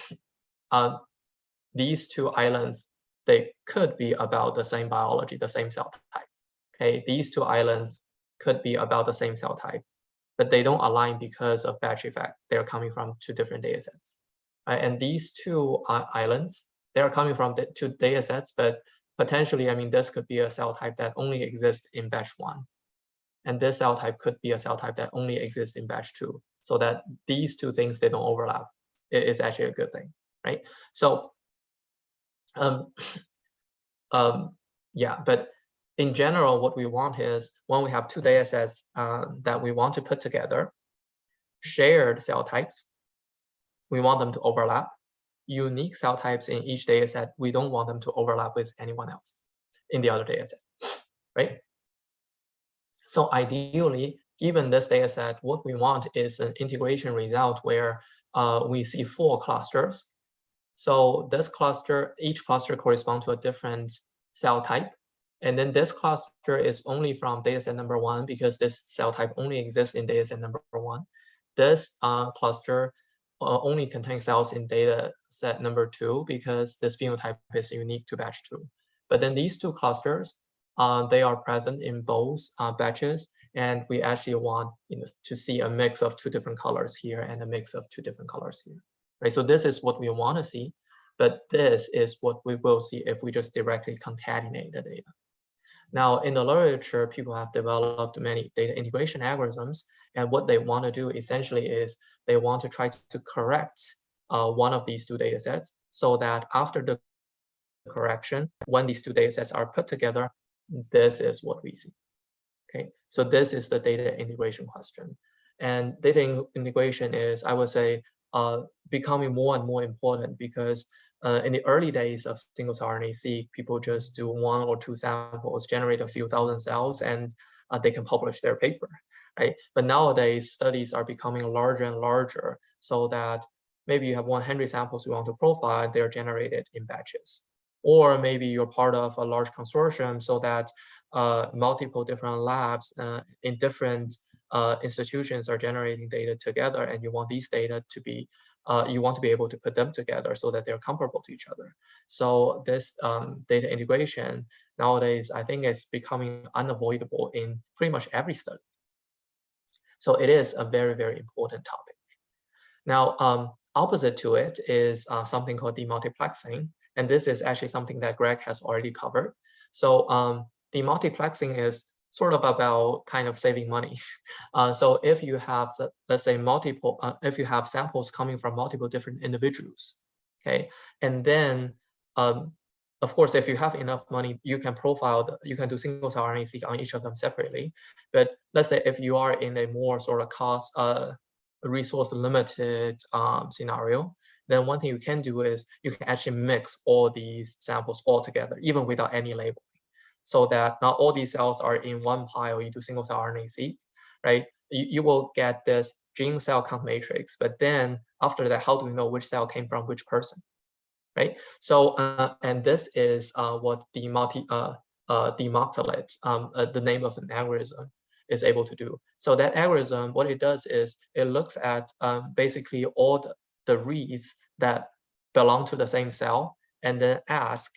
these two islands, they could be about the same biology, the same cell type. Okay, these two islands could be about the same cell type, but they don't align because of batch effect. They're coming from 2 different data sets. And these two islands, they're coming from the 2 data sets, but potentially, I mean, this could be a cell type that only exists in batch 1. And this cell type could be a cell type that only exists in batch 2. So that these two things, they don't overlap. It is actually a good thing, right? So, yeah, but in general, what we want is when we have 2 data sets that we want to put together, shared cell types, we want them to overlap. Unique cell types in each data set, we don't want them to overlap with anyone else in the other data set, right? So ideally, given this data set, what we want is an integration result where we see 4 clusters. So this cluster, each cluster corresponds to a different cell type. And then this cluster is only from dataset number 1 because this cell type only exists in dataset number 1. This cluster only contains cells in dataset number 2 because this phenotype is unique to batch 2. But then these 2 clusters, they are present in both batches, and we actually want to see a mix of 2 different colors here and a mix of 2 different colors here. Right, so this is what we want to see, but this is what we will see if we just directly concatenate the data. Now, in the literature, people have developed many data integration algorithms, and what they want to do essentially is they want to try to correct one of these 2 data sets so that after the correction, when these 2 data sets are put together, this is what we see. Okay, so this is the data integration question. And data integration is, I would say, becoming more and more important because in the early days of single-cell RNA-seq, people just do 1 or 2 samples, generate a few thousand cells, and they can publish their paper, right? But nowadays, studies are becoming larger and larger so that maybe you have 100 samples you want to profile, they're generated in batches. Or maybe you're part of a large consortium so that multiple different labs in different institutions are generating data together, and you want these data to be you want to be able to put them together so that they're comparable to each other. So this data integration nowadays, I think, is becoming unavoidable in pretty much every study. So it is a very, very important topic. Now, opposite to it is something called demultiplexing, and this is actually something that Greg has already covered. So demultiplexing is sort of about kind of saving money. So if you have, let's say, if you have samples coming from multiple different individuals, okay, and then, of course, if you have enough money, you can you can do single-cell RNA-seq on each of them separately. But let's say if you are in a more sort of cost, resource-limited scenario, then one thing you can do is you can actually mix all these samples all together, even without any label, so that not all these cells are in one pile. You do single-cell RNA-seq, right? You will get this gene cell count matrix, but then after that, how do we know which cell came from which person, right? So, and this is what the demultiplet, the name of an algorithm, is able to do. So that algorithm, what it does is it looks at basically all the reads that belong to the same cell, and then ask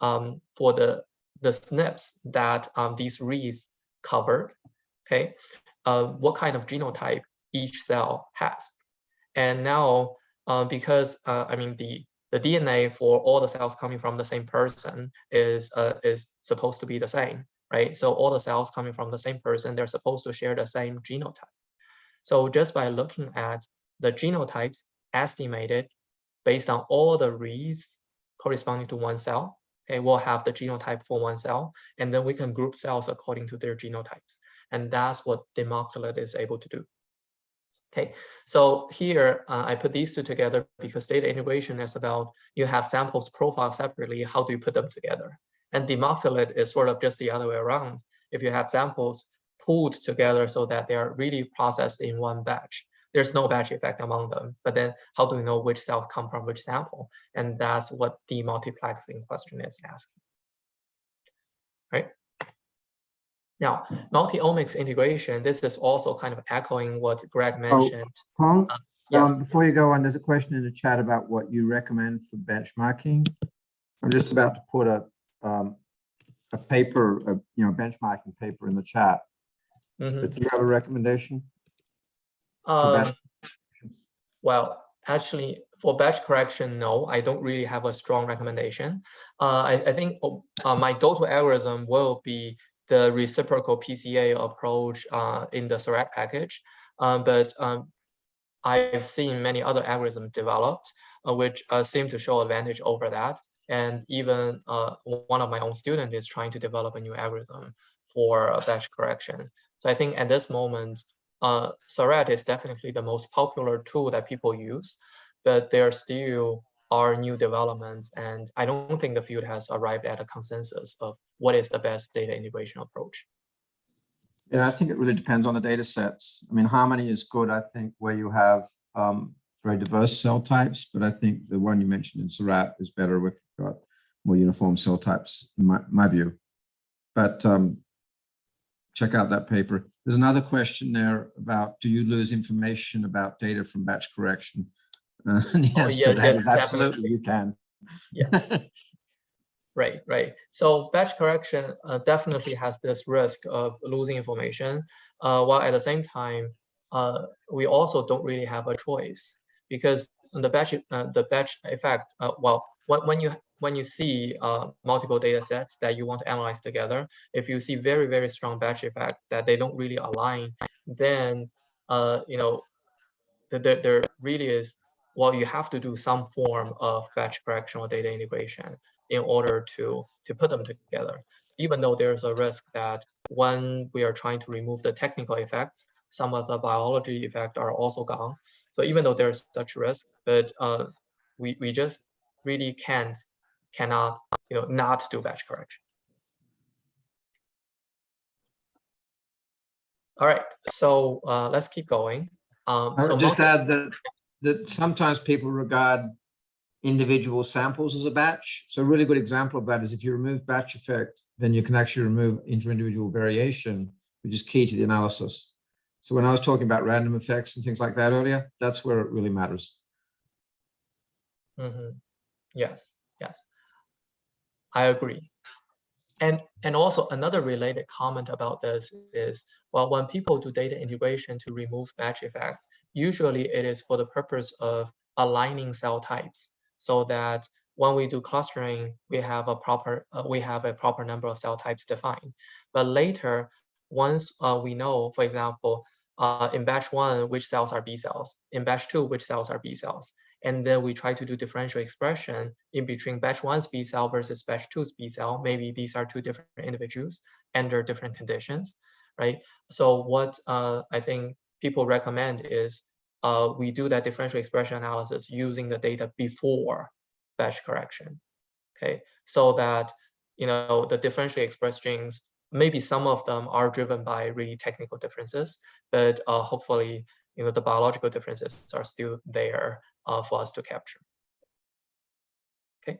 for the SNPs that these reads covered, okay, what kind of genotype each cell has. And now, because I mean the the DNA for all the cells coming from the same person is supposed to be the same, right? So all the cells coming from the same person, they're supposed to share the same genotype. So just by looking at the genotypes estimated based on all the reads corresponding to one cell, okay, we'll have the genotype for one cell, and then we can group cells according to their genotypes. And that's what demoxylate is able to do. Okay, so here I put these two together because data integration is about you have samples profiled separately, how do you put them together? And demoxylate is sort of just the other way around. If you have samples pooled together so that they are really processed in one batch, there's no batch effect among them. But then how do we know which cells come from which sample? And that's what the multiplexing question is asking, right? Now, multi-omics integration, this is also kind of echoing what Greg mentioned. Pong, yes. Before you go on, there's a question in the chat about what you recommend for benchmarking. I'm just about to put a paper, benchmarking paper in the chat. But do you have a recommendation? Well, actually, for batch correction, no, I don't really have a strong recommendation. I think my go-to algorithm will be the reciprocal PCA approach in the Seurat package. But I've seen many other algorithms developed, which seem to show advantage over that. And even one of my own students is trying to develop a new algorithm for batch correction. So I think at this moment, Seurat is definitely the most popular tool that people use, but there still are new developments, and I don't think the field has arrived at a consensus of what is the best data integration approach. Yeah, I think it really depends on the data sets. I mean, Harmony is good, I think, where you have very diverse cell types, but I think the one you mentioned in Seurat is better if you've got more uniform cell types, in my view. But check out that paper. There's another question there about, do you lose information about data from batch correction? And the answer to that is absolutely, you can. Yeah. Right. So batch correction definitely has this risk of losing information, while at the same time, we also don't really have a choice, because the batch effect. Well, when you see multiple data sets that you want to analyze together, if you see very strong batch effect that they don't really align, then there really is, well, you have to do some form of batch correction or data integration in order to put them together, even though there's a risk that when we are trying to remove the technical effects, some of the biology effects are also gone. So even though there's such risk, but we just really cannot not do batch correction. All right, so let's keep going. So just add that sometimes people regard individual samples as a batch. So a really good example of that is if you remove batch effect, then you can actually remove inter-individual variation, which is key to the analysis. So when I was talking about random effects and things like that earlier, that's where it really matters. Yes, I agree. And also another related comment about this is, well, when people do data integration to remove batch effect, usually it is for the purpose of aligning cell types, so that when we do clustering, we have a proper number of cell types defined. But later, once we know, for example, in batch 1, which cells are B cells, in batch 2, which cells are B cells, and then we try to do differential expression in between batch 1's B cell versus batch 2's B cell. Maybe these are two different individuals under different conditions, right? So what I think people recommend is we do that differential expression analysis using the data before batch correction, okay? So that, the differentially expressed genes, maybe some of them are driven by really technical differences, but hopefully, the biological differences are still there for us to capture. Okay.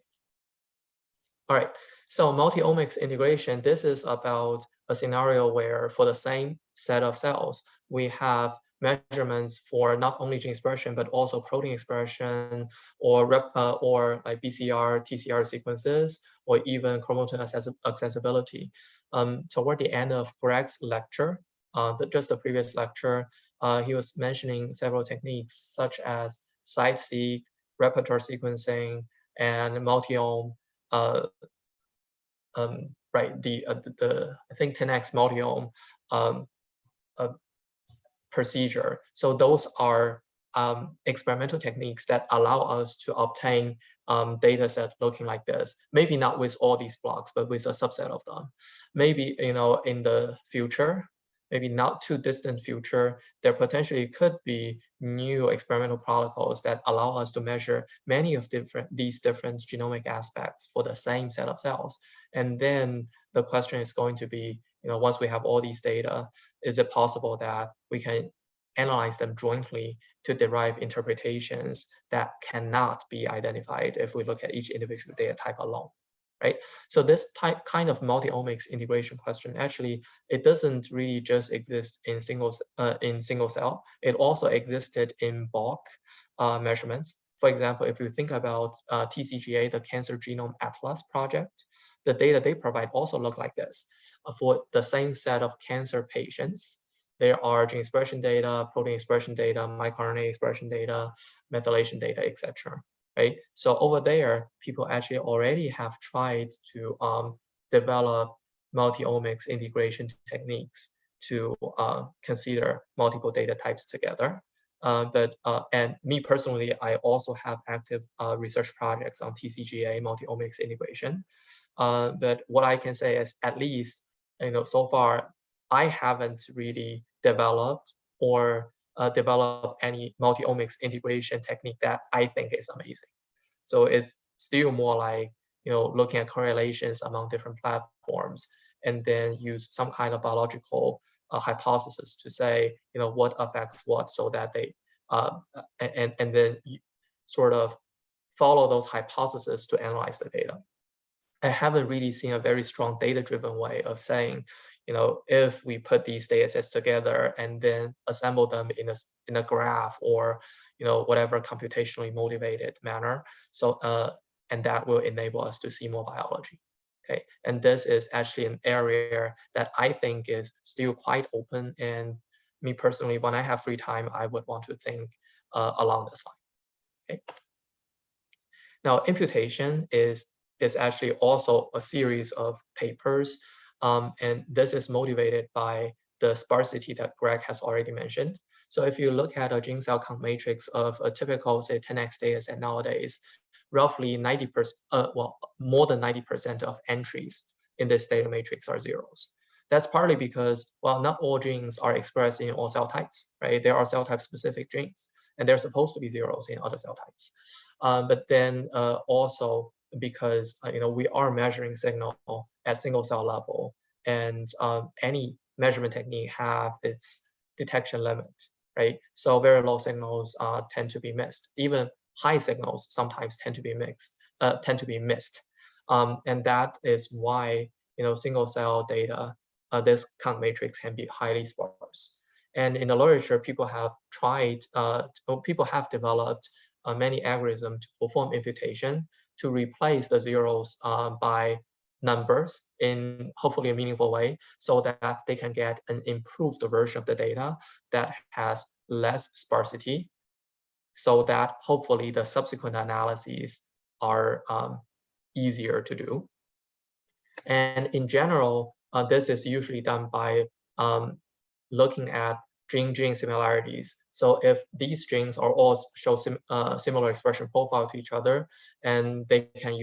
All right. So multi-omics integration, this is about a scenario where for the same set of cells, we have measurements for not only gene expression, but also protein expression, or like BCR, TCR sequences, or even chromatin accessibility. Toward the end of Greg's lecture, just the previous lecture, he was mentioning several techniques such as site-seq, repertoire sequencing, and multi-ohm, right? I think 10x multi-ohm procedure. So those are experimental techniques that allow us to obtain data set looking like this. Maybe not with all these blocks, but with a subset of them. Maybe, you know, in the future, maybe not too distant future, there potentially could be new experimental protocols that allow us to measure many of these different genomic aspects for the same set of cells. And then the question is going to be, you know, once we have all these data, is it possible that we can analyze them jointly to derive interpretations that cannot be identified if we look at each individual data type alone, right? So this kind of multi-omics integration question, actually, it doesn't really just exist in single cell. It also existed in bulk measurements. For example, if you think about TCGA, the Cancer Genome Atlas project, the data they provide also look like this. For the same set of cancer patients, there are gene expression data, protein expression data, microRNA expression data, methylation data, etc. Right? So over there, people actually already have tried to develop multi-omics integration techniques to consider multiple data types together. And me personally, I also have active research projects on TCGA multi-omics integration. But what I can say is, at least, you know, so far, I haven't really developed or developed any multi-omics integration technique that I think is amazing. So it's still more like, you know, looking at correlations among different platforms and then use some kind of biological hypothesis to say, you know, what affects what, so that they, and then sort of follow those hypotheses to analyze the data. I haven't really seen a very strong data-driven way of saying, you know, if we put these data sets together and then assemble them in a graph or, you know, whatever computationally motivated manner, so and that will enable us to see more biology. Okay, and this is actually an area that I think is still quite open. And me personally, when I have free time, I would want to think along this line. Okay. Now, imputation is actually also a series of papers, and this is motivated by the sparsity that Greg has already mentioned. So if you look at a gene cell count matrix of a typical, say, 10x data set nowadays, roughly 90%, well, more than 90% of entries in this data matrix are zeros. That's partly because, well, not all genes are expressed in all cell types, right? There are cell type specific genes, and they're supposed to be zeros in other cell types. But then also because you know, we are measuring signal at single cell level, and any measurement technique have its detection limit, right? So very low signals tend to be missed. Even high signals sometimes tend to be missed, and that is why, you know, single cell data, this count matrix can be highly sparse. And in the literature, people have developed many algorithms to perform imputation to replace the zeros by numbers in hopefully a meaningful way, so that they can get an improved version of the data that has less sparsity, so that hopefully the subsequent analyses are easier to do. And in general, this is usually done by looking at gene similarities. So if these genes are all show similar expression profile to each other, and they can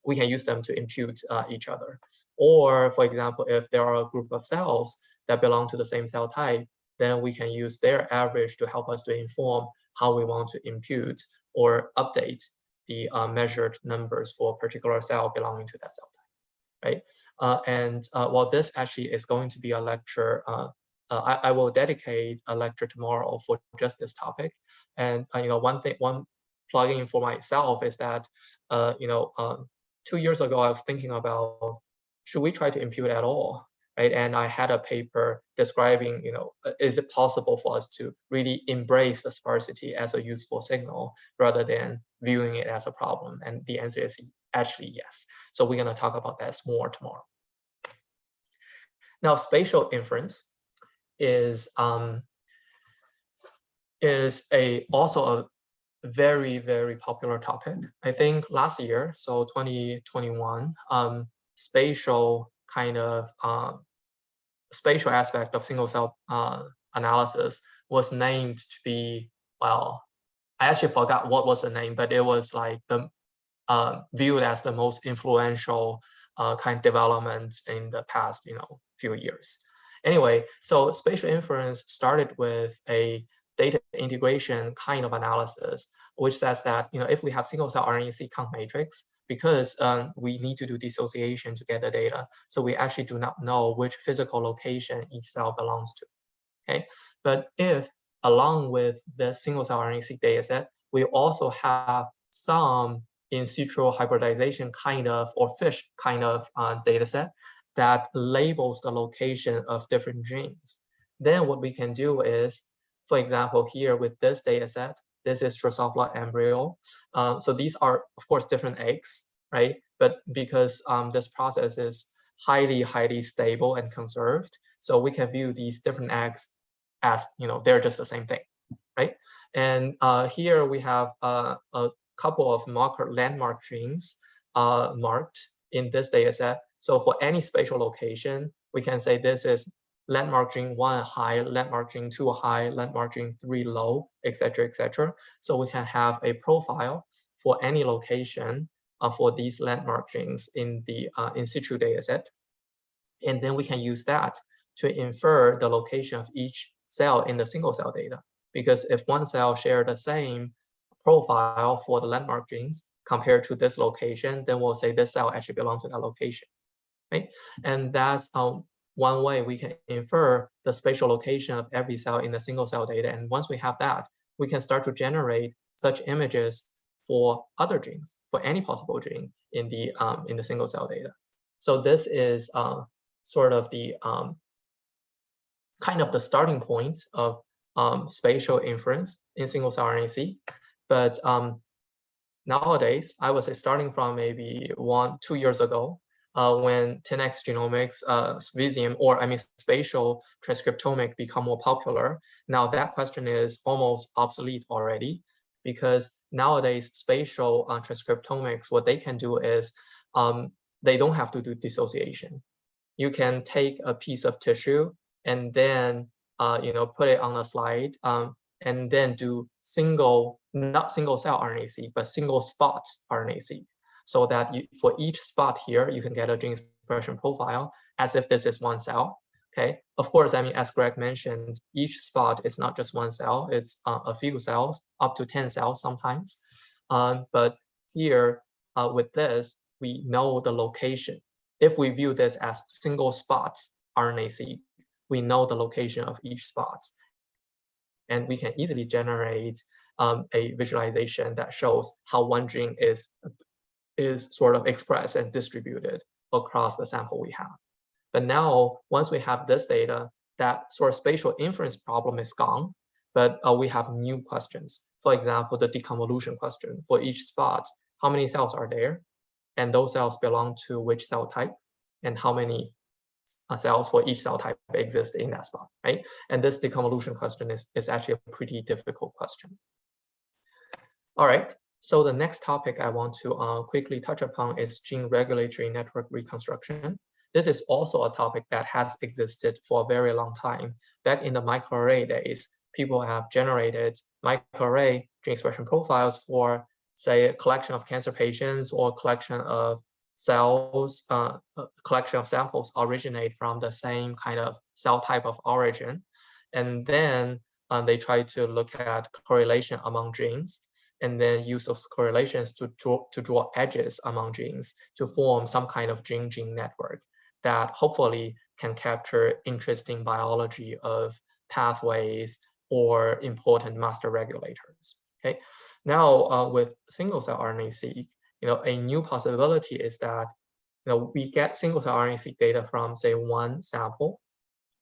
we can use them to impute each other. Or for example, if there are a group of cells that belong to the same cell type, then we can use their average to help us to inform how we want to impute or update the measured numbers for a particular cell belonging to that cell type, right? While this actually is going to be a lecture, I will dedicate a lecture tomorrow for just this topic. And you know, one plugin for myself is that 2 years ago I was thinking about, should we try to impute at all, right? And I had a paper describing, you know, is it possible for us to really embrace the sparsity as a useful signal rather than viewing it as a problem? And the answer is actually yes. So we're going to talk about that more tomorrow. Now, spatial inference is also very, very popular topic. I think last year, so 2021, spatial kind of spatial aspect of single cell analysis was named to be, well, I actually forgot what was the name, but it was like the viewed as the most influential kind of development in the past, few years. Anyway, so spatial inference started with a data integration kind of analysis, which says that if we have single cell RNA-seq count matrix, because we need to do dissociation to get the data, so we actually do not know which physical location each cell belongs to. Okay, but if along with the single cell RNA-seq data set, we also have some in situ hybridization kind of or FISH kind of data set that labels the location of different genes. Then what we can do is, for example, here with this data set, this is Drosophila embryo. So these are, of course, different eggs, right? But because this process is highly, highly stable and conserved, so we can view these different eggs as, they're just the same thing, right? And here we have a couple of landmark genes marked in this data set. So for any spatial location, we can say this is landmark gene 1 high, landmark gene 2 high, landmark gene 3 low, etc., etc. So we can have a profile for any location for these landmark genes in the in situ data set. And then we can use that to infer the location of each cell in the single cell data. Because if one cell share the same profile for the landmark genes compared to this location, then we'll say this cell actually belongs to that location, right? And that's one way we can infer the spatial location of every cell in the single cell data. And once we have that, we can start to generate such images for other genes, for any possible gene in the single cell data. So this is sort of the kind of the starting point of spatial inference in single cell RNA-seq. But nowadays, I would say starting from maybe 2 years ago, when 10x genomics, Visium, or spatial transcriptomic become more popular, now that question is almost obsolete already, because nowadays spatial transcriptomics, what they can do is they don't have to do dissociation. You can take a piece of tissue and then put it on a slide, and then do not single cell RNA-seq, but single spot RNA-seq, so that for each spot here, you can get a gene expression profile as if this is one cell. Okay, of course, as Greg mentioned, each spot is not just one cell, it's a few cells, up to 10 cells sometimes. But here, with this, we know the location. If we view this as single spot RNA-seq, we know the location of each spot. And we can easily generate a visualization that shows how one gene is sort of expressed and distributed across the sample we have. But now, once we have this data, that sort of spatial inference problem is gone, but we have new questions. For example, the deconvolution question. For each spot, how many cells are there? And those cells belong to which cell type? And how many cells for each cell type exist in that spot, right? And this deconvolution question is actually a pretty difficult question. All right, so the next topic I want to quickly touch upon is gene regulatory network reconstruction. This is also a topic that has existed for a very long time. Back in the microarray days, people have generated microarray gene expression profiles for, say, a collection of cancer patients or collection of cells, collection of samples originate from the same kind of cell type of origin. And then they try to look at correlation among genes, and then use those correlations to draw edges among genes to form some kind of gene-gene network that hopefully can capture interesting biology of pathways or important master regulators. Okay, now with single cell RNA-seq, a new possibility is that we get single cell RNA-seq data from, say, one sample,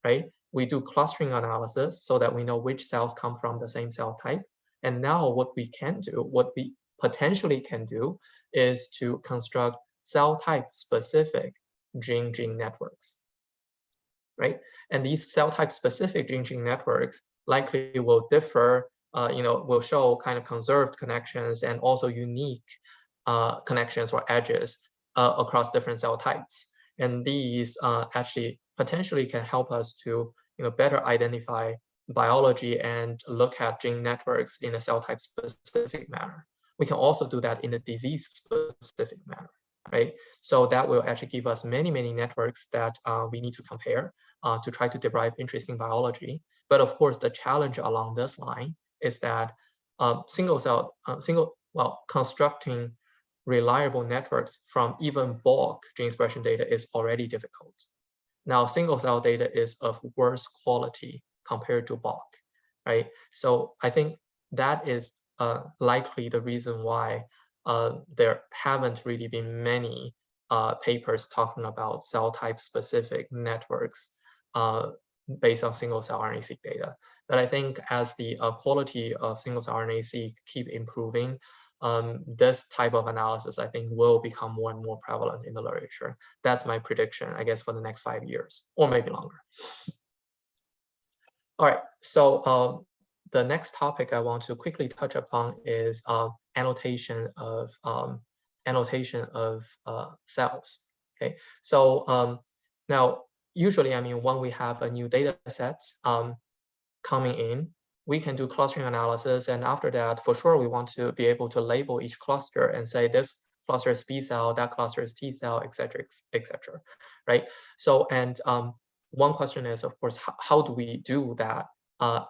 right? We do clustering analysis so that we know which cells come from the same cell type. And now what we potentially can do is to construct cell type specific gene-gene networks, right? And these cell type specific gene-gene networks likely will differ will show kind of conserved connections and also unique connections or edges across different cell types. And these actually potentially can help us to better identify biology and look at gene networks in a cell type specific manner. We can also do that in a disease specific manner, right? So that will actually give us many networks that we need to compare to try to derive interesting biology. But of course, the challenge along this line is that constructing reliable networks from even bulk gene expression data is already difficult. Now, single cell data is of worse quality compared to bulk, right? So I think that is likely the reason why there haven't really been many papers talking about cell type specific networks based on single cell RNA-seq data. But I think as the quality of single cell RNA-seq keep improving, this type of analysis, I think, will become more and more prevalent in the literature. That's my prediction, I guess, for the next 5 years, or maybe longer. All right, so the next topic I want to quickly touch upon is annotation of cells. Okay, so now usually, I mean, when we have a new data set coming in, we can do clustering analysis, and after that, for sure, we want to be able to label each cluster and say this cluster is B cell, that cluster is T cell, etc., right? So, and one question is, of course, how do we do that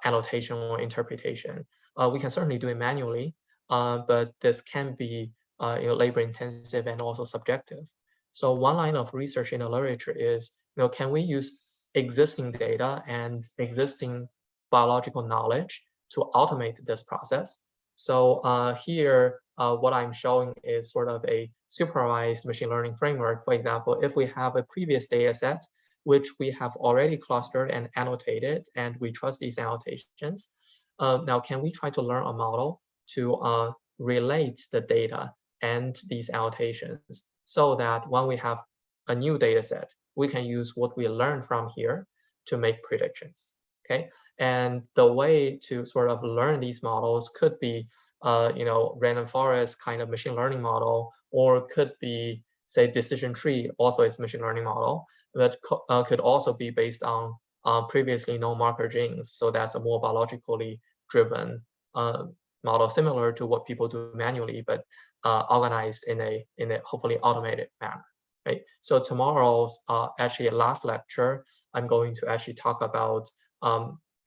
annotation or interpretation? We can certainly do it manually, but this can be labor intensive and also subjective. So one line of research in the literature is, can we use existing data and existing biological knowledge to automate this process? So here, what I'm showing is sort of a supervised machine learning framework. For example, if we have a previous data set, which we have already clustered and annotated, and we trust these annotations, now can we try to learn a model to relate the data and these annotations so that when we have a new data set, we can use what we learned from here to make predictions, okay? And the way to sort of learn these models could be, random forest kind of machine learning model, or could be, say, decision tree, also is machine learning model, but could also be based on previously known marker genes. So that's a more biologically driven model, similar to what people do manually, but organized in a hopefully automated manner. Right. So tomorrow's actually last lecture, I'm going to actually talk about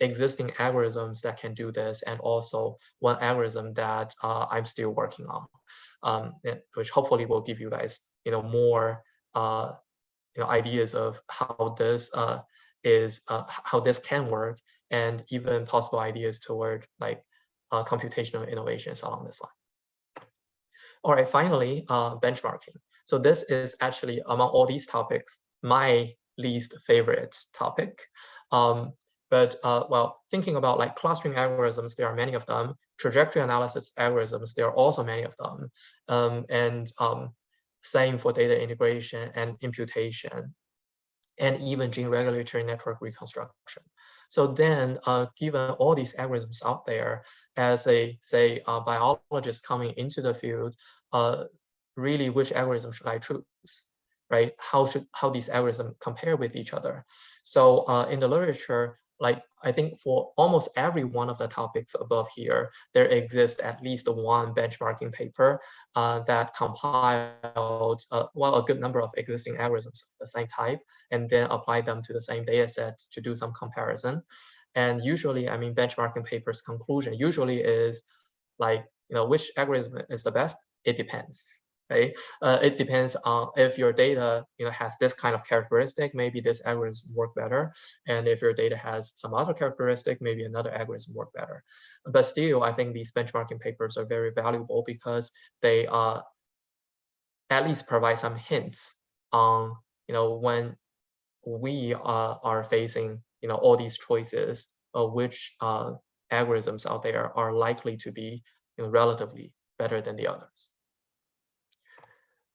existing algorithms that can do this, and also one algorithm that I'm still working on, which hopefully will give you guys more ideas of how this how this can work, and even possible ideas toward like computational innovations along this line. All right, finally, benchmarking. So this is actually, among all these topics, my least favorite topic. But well, thinking about like clustering algorithms, there are many of them. Trajectory analysis algorithms, there are also many of them. And same for data integration and imputation, and even gene regulatory network reconstruction. So then, given all these algorithms out there, as a, say, biologist coming into the field, really, which algorithm should I choose, right? How these algorithms compare with each other? So in the literature, like I think for almost every one of the topics above here, there exists at least one benchmarking paper that compiled a good number of existing algorithms of the same type, and then apply them to the same data set to do some comparison. And usually, I mean, benchmarking papers' conclusion usually is like, which algorithm is the best? It depends. Right? It depends on if your data has this kind of characteristic, maybe this algorithm work better. And if your data has some other characteristic, maybe another algorithm work better. But still, I think these benchmarking papers are very valuable because they at least provide some hints on when we are facing all these choices, which algorithms out there are likely to be relatively better than the others.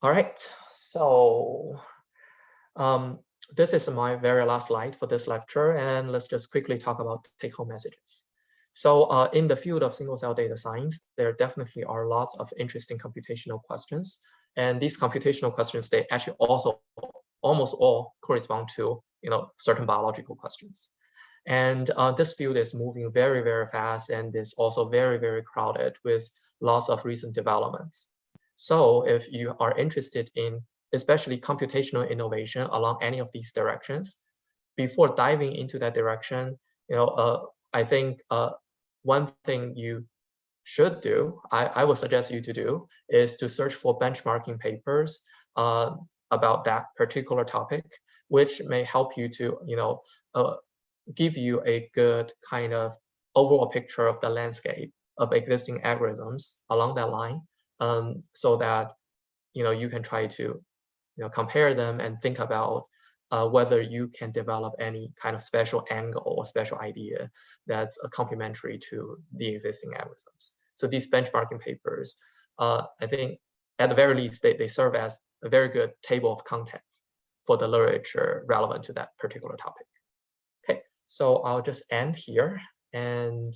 All right, so this is my very last slide for this lecture, and let's just quickly talk about take-home messages. So in the field of single cell data science, there definitely are lots of interesting computational questions. And these computational questions, they actually also almost all correspond to certain biological questions. And this field is moving very, very fast and is also very, very crowded with lots of recent developments. So if you are interested in especially computational innovation along any of these directions, before diving into that direction, I think one thing you should do, I would suggest you to do, is to search for benchmarking papers about that particular topic, which may help you to, give you a good kind of overall picture of the landscape of existing algorithms along that line, so that you can try to compare them and think about whether you can develop any kind of special angle or special idea that's complementary to the existing algorithms. So these benchmarking papers, I think at the very least, they serve as a very good table of contents for the literature relevant to that particular topic. Okay, so I'll just end here and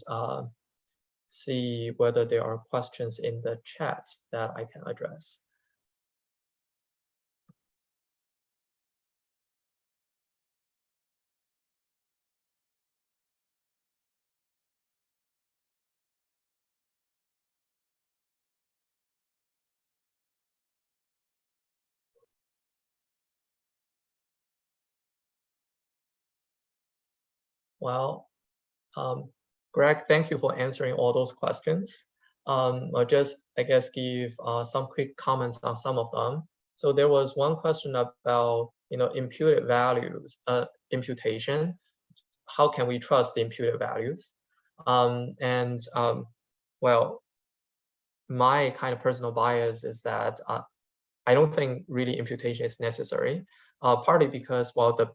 see whether there are questions in the chat that I can address. Well, Greg, thank you for answering all those questions. I'll just, I guess, give some quick comments on some of them. So there was one question about, imputed values, imputation. How can we trust the imputed values? Well, my kind of personal bias is that I don't think really imputation is necessary, partly because, well, the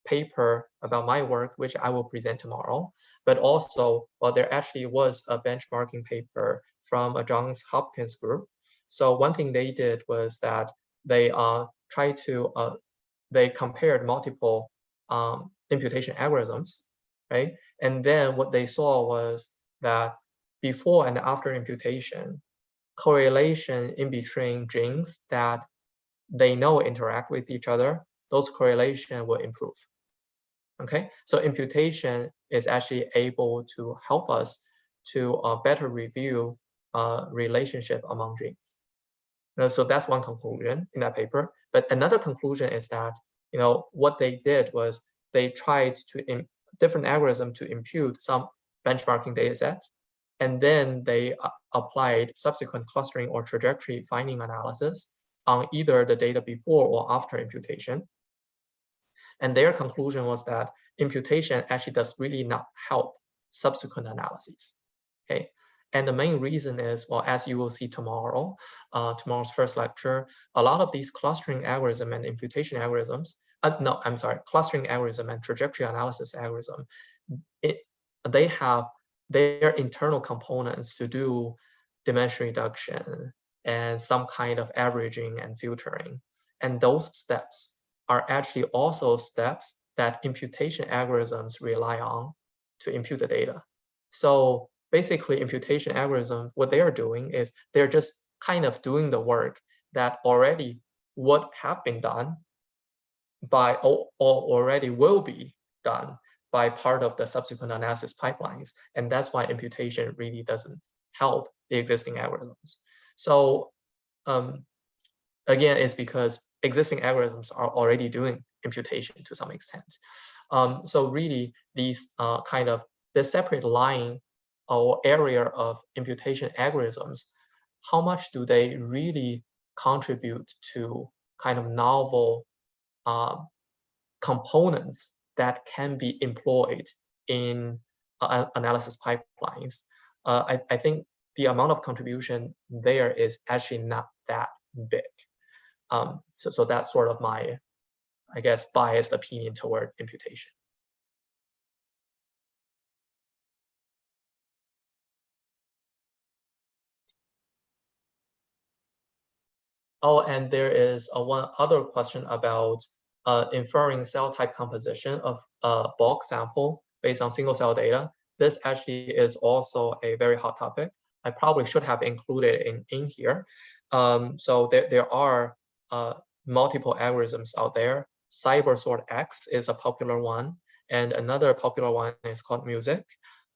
paper about my work, which I will present tomorrow, but also, well, there actually was a benchmarking paper from a Johns Hopkins group. So one thing they did was that they tried to, they compared multiple imputation algorithms, right? And then what they saw was that before and after imputation, correlation in between genes that they know interact with each other, those correlation will improve. Okay, so imputation is actually able to help us to better review relationship among genes. So that's one conclusion in that paper. But another conclusion is that what they did was they tried to different algorithm to impute some benchmarking data set, and then they applied subsequent clustering or trajectory finding analysis on either the data before or after imputation. And their conclusion was that imputation actually does really not help subsequent analyses. Okay, and the main reason is, well, as you will see tomorrow, tomorrow's first lecture, a lot of these clustering algorithm and imputation algorithms, no, I'm sorry, clustering algorithm and trajectory analysis algorithm, they have their internal components to do dimension reduction and some kind of averaging and filtering. And those steps are actually also steps that imputation algorithms rely on to impute the data. So basically, imputation algorithms, what they are doing is they're just kind of doing the work that already would have been done by, or already will be done by part of the subsequent analysis pipelines. And that's why imputation really doesn't help the existing algorithms. So again, it's because existing algorithms are already doing imputation to some extent. So really, these kind of the separate line or area of imputation algorithms, how much do they really contribute to kind of novel components that can be employed in analysis pipelines? I think the amount of contribution there is actually not that big. So that's sort of my, I guess, biased opinion toward imputation. Oh, and there is one other question about inferring cell type composition of a bulk sample based on single cell data. this actually is also a very hot topic. I probably should have included in here. So there are multiple algorithms out there. CyberSort X is a popular one, and another popular one is called Music.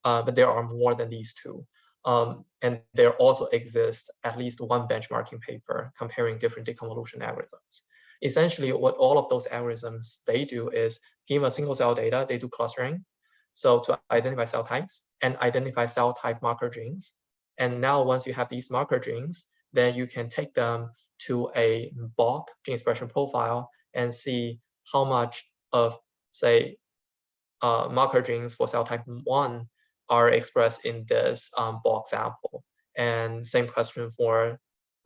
But there are more than these two. And there also exists at least one benchmarking paper comparing different deconvolution algorithms. Essentially, what all of those algorithms, they do is give a single cell data, they do clustering. So to identify cell types and identify cell type marker genes. And now once you have these marker genes, then you can take them to a bulk gene expression profile and see how much of, say, marker genes for cell type 1 are expressed in this bulk sample. And same question for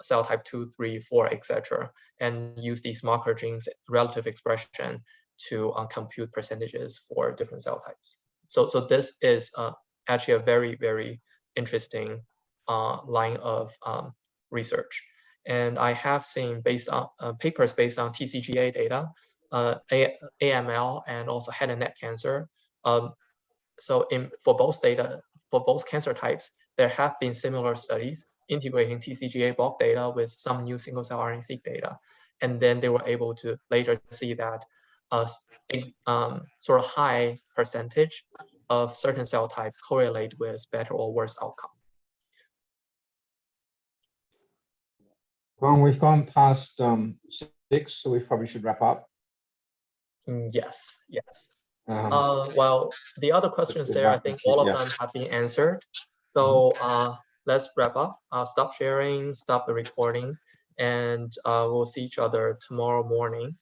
cell type 2, 3, 4, etc. And use these marker genes relative expression to compute percentages for different cell types. So this is actually a very, very interesting line of research. And I have seen based on papers based on TCGA data, AML, and also head and neck cancer. So for both cancer types, there have been similar studies integrating TCGA bulk data with some new single cell RNA-seq data. And then they were able to later see that sort of high percentage of certain cell type correlate with better or worse outcome. Well, we've gone past 6, so we probably should wrap up. Yes, yes. Well, the other questions there, I think all of them have been answered. So let's wrap up. Stop sharing, stop the recording, and we'll see each other tomorrow morning.